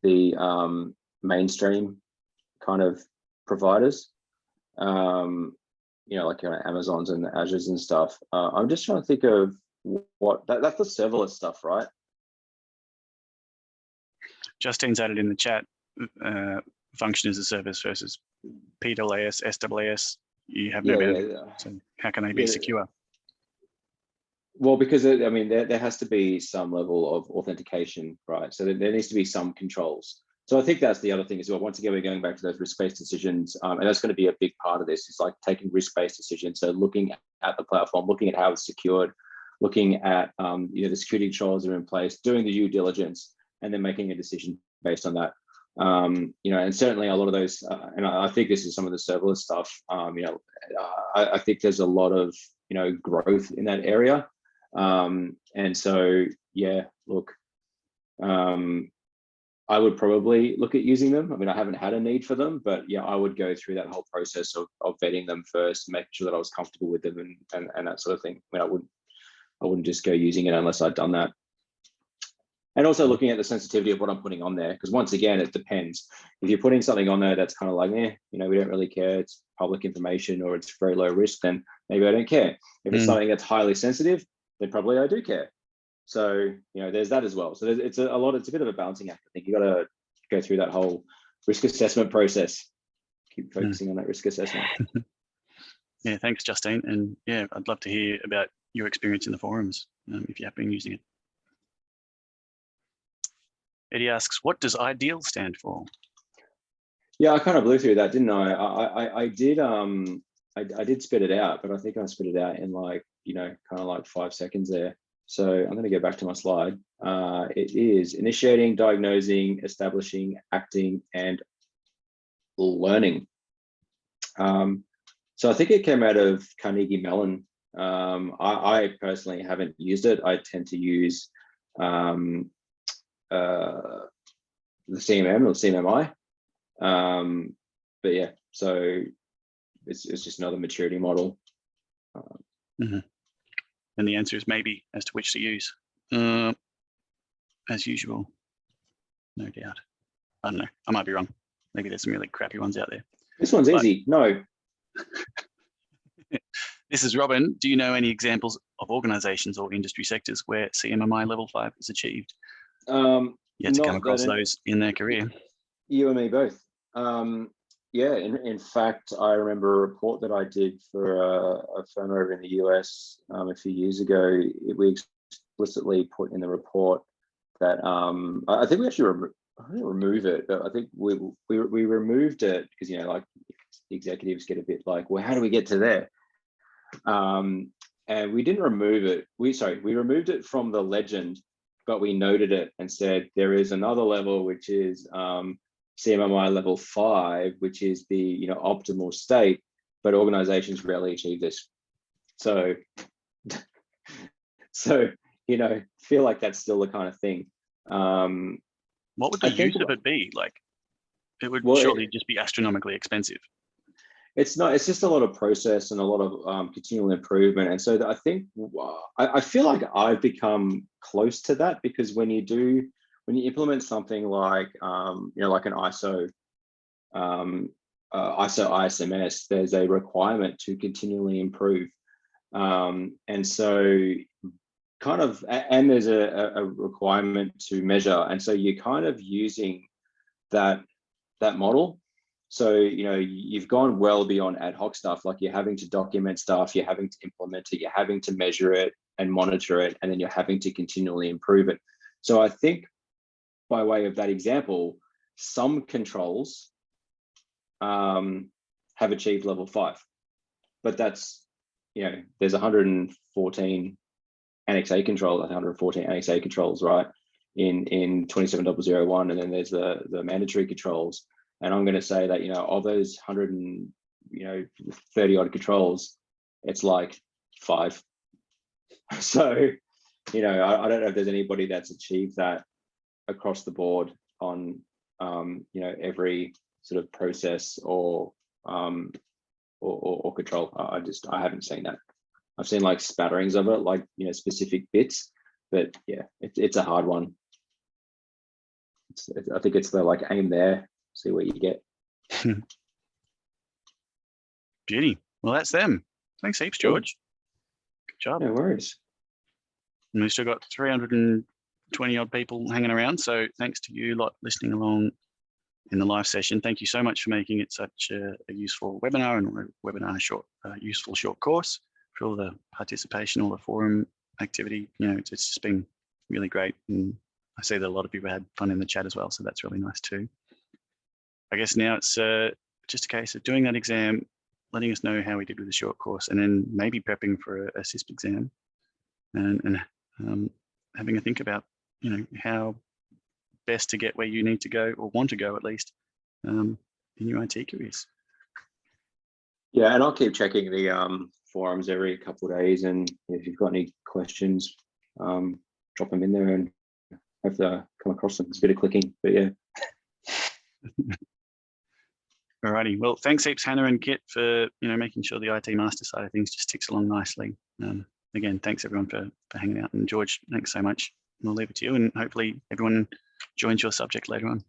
the mainstream kind of providers. Like Amazons and Azures and stuff. I'm just trying to think of what that's the serverless stuff, right? Justine's added in the chat, function as a service versus PAAS, SAAS. You have no boundary. So how can they be secure? Well, because I mean, there has to be some level of authentication, right? So there needs to be some controls. So I think that's the other thing as well. Once again, we're going back to those risk-based decisions, and that's going to be a big part of this. It's like taking risk-based decisions. So looking at the platform, looking at how it's secured, looking at the security controls that are in place, doing the due diligence, and then making a decision based on that. And certainly a lot of those, and I think this is some of the serverless stuff. I think there's a lot of growth in that area, and so yeah, look, I would probably look at using them. I mean, I haven't had a need for them, but yeah, I would go through that whole process of vetting them first, making sure that I was comfortable with them and that sort of thing. I mean, I wouldn't just go using it unless I'd done that. And also looking at the sensitivity of what I'm putting on there, because once again, it depends. If you're putting something on there that's kind of like, we don't really care, it's public information or it's very low risk, then maybe I don't care. If it's something that's highly sensitive, then probably I do care. So, there's that as well. So it's a bit of a balancing act. I think you got to go through that whole risk assessment process. Keep focusing on that risk assessment. Yeah, thanks, Justine. And yeah, I'd love to hear about your experience in the forums if you have been using it. Eddie asks, what does IDEAL stand for? Yeah, I kind of blew through that, didn't I? I did spit it out, but I think I spit it out in like kind of like 5 seconds there. So I'm going to go back to my slide. It is initiating, diagnosing, establishing, acting, and learning. So I think it came out of Carnegie Mellon. I personally haven't used it. I tend to use the CMM or CMMI. But yeah, so it's just another maturity model. And the answer is maybe as to which to use. As usual, no doubt. I don't know. I might be wrong. Maybe there's some really crappy ones out there. This one's easy. No. This is Robin. Do you know any examples of organizations or industry sectors where CMMI level 5 is achieved? You had to come across those in their career. You and me both. Yeah, in fact, I remember a report that I did for a firm over in the US a few years ago. We explicitly put in the report that I think we actually remove it, but I think we removed it because like the executives get a bit like, well, how do we get to there? And we didn't remove it. We removed it from the legend, but we noted it and said there is another level which is CMMI level 5, which is the optimal state, but organizations rarely achieve this. So feel like that's still the kind of thing. What would the use of it be? Like, it would surely just be astronomically expensive. It's not. It's just a lot of process and a lot of continual improvement. And so I think I feel like I've become close to that, because when you implement something like like an ISO ISMS, there's a requirement to continually improve, and so and there's a requirement to measure, and so you're kind of using that model. So you've gone well beyond ad hoc stuff, like you're having to document stuff, you're having to implement it, you're having to measure it and monitor it, and then you're having to continually improve it. So I think, by way of that example, some controls have achieved level 5, but that's there's 114 Annex A controls, 114 Annex A controls, right, in 27001, and then there's the mandatory controls. And I'm going to say that of those 130 odd controls, it's like 5. So I don't know if there's anybody that's achieved that across the board on every sort of process or control. I haven't seen that. I've seen like spatterings of it, like specific bits, but yeah, it's a hard one. I think it's the like aim there, see what you get. Beauty. Well, that's them. Thanks heaps, George. Good job. No worries. And we've still got 320 odd people hanging around. So thanks to you lot listening along in the live session. Thank you so much for making it such a useful webinar and useful short course, for all the participation, all the forum activity. It's just been really great. And I see that a lot of people had fun in the chat as well. So that's really nice too. I guess now it's just a case of doing that exam, letting us know how we did with the short course, and then maybe prepping for a CISSP exam, and having a think about how best to get where you need to go, or want to go at least, in your IT careers. Yeah, and I'll keep checking the forums every couple of days, and if you've got any questions, drop them in there and hope to come across them. It's a bit of clicking, but yeah. Alrighty, well, thanks heaps, Hannah and Kit, for making sure the IT master side of things just ticks along nicely. Again, thanks everyone for hanging out, and George, thanks so much. We'll leave it to you, and hopefully everyone joins your subject later on.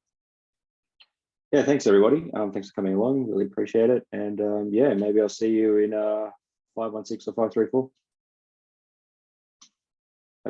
Yeah, thanks everybody. Thanks for coming along. Really appreciate it. And yeah, maybe I'll see you in 516 or 534.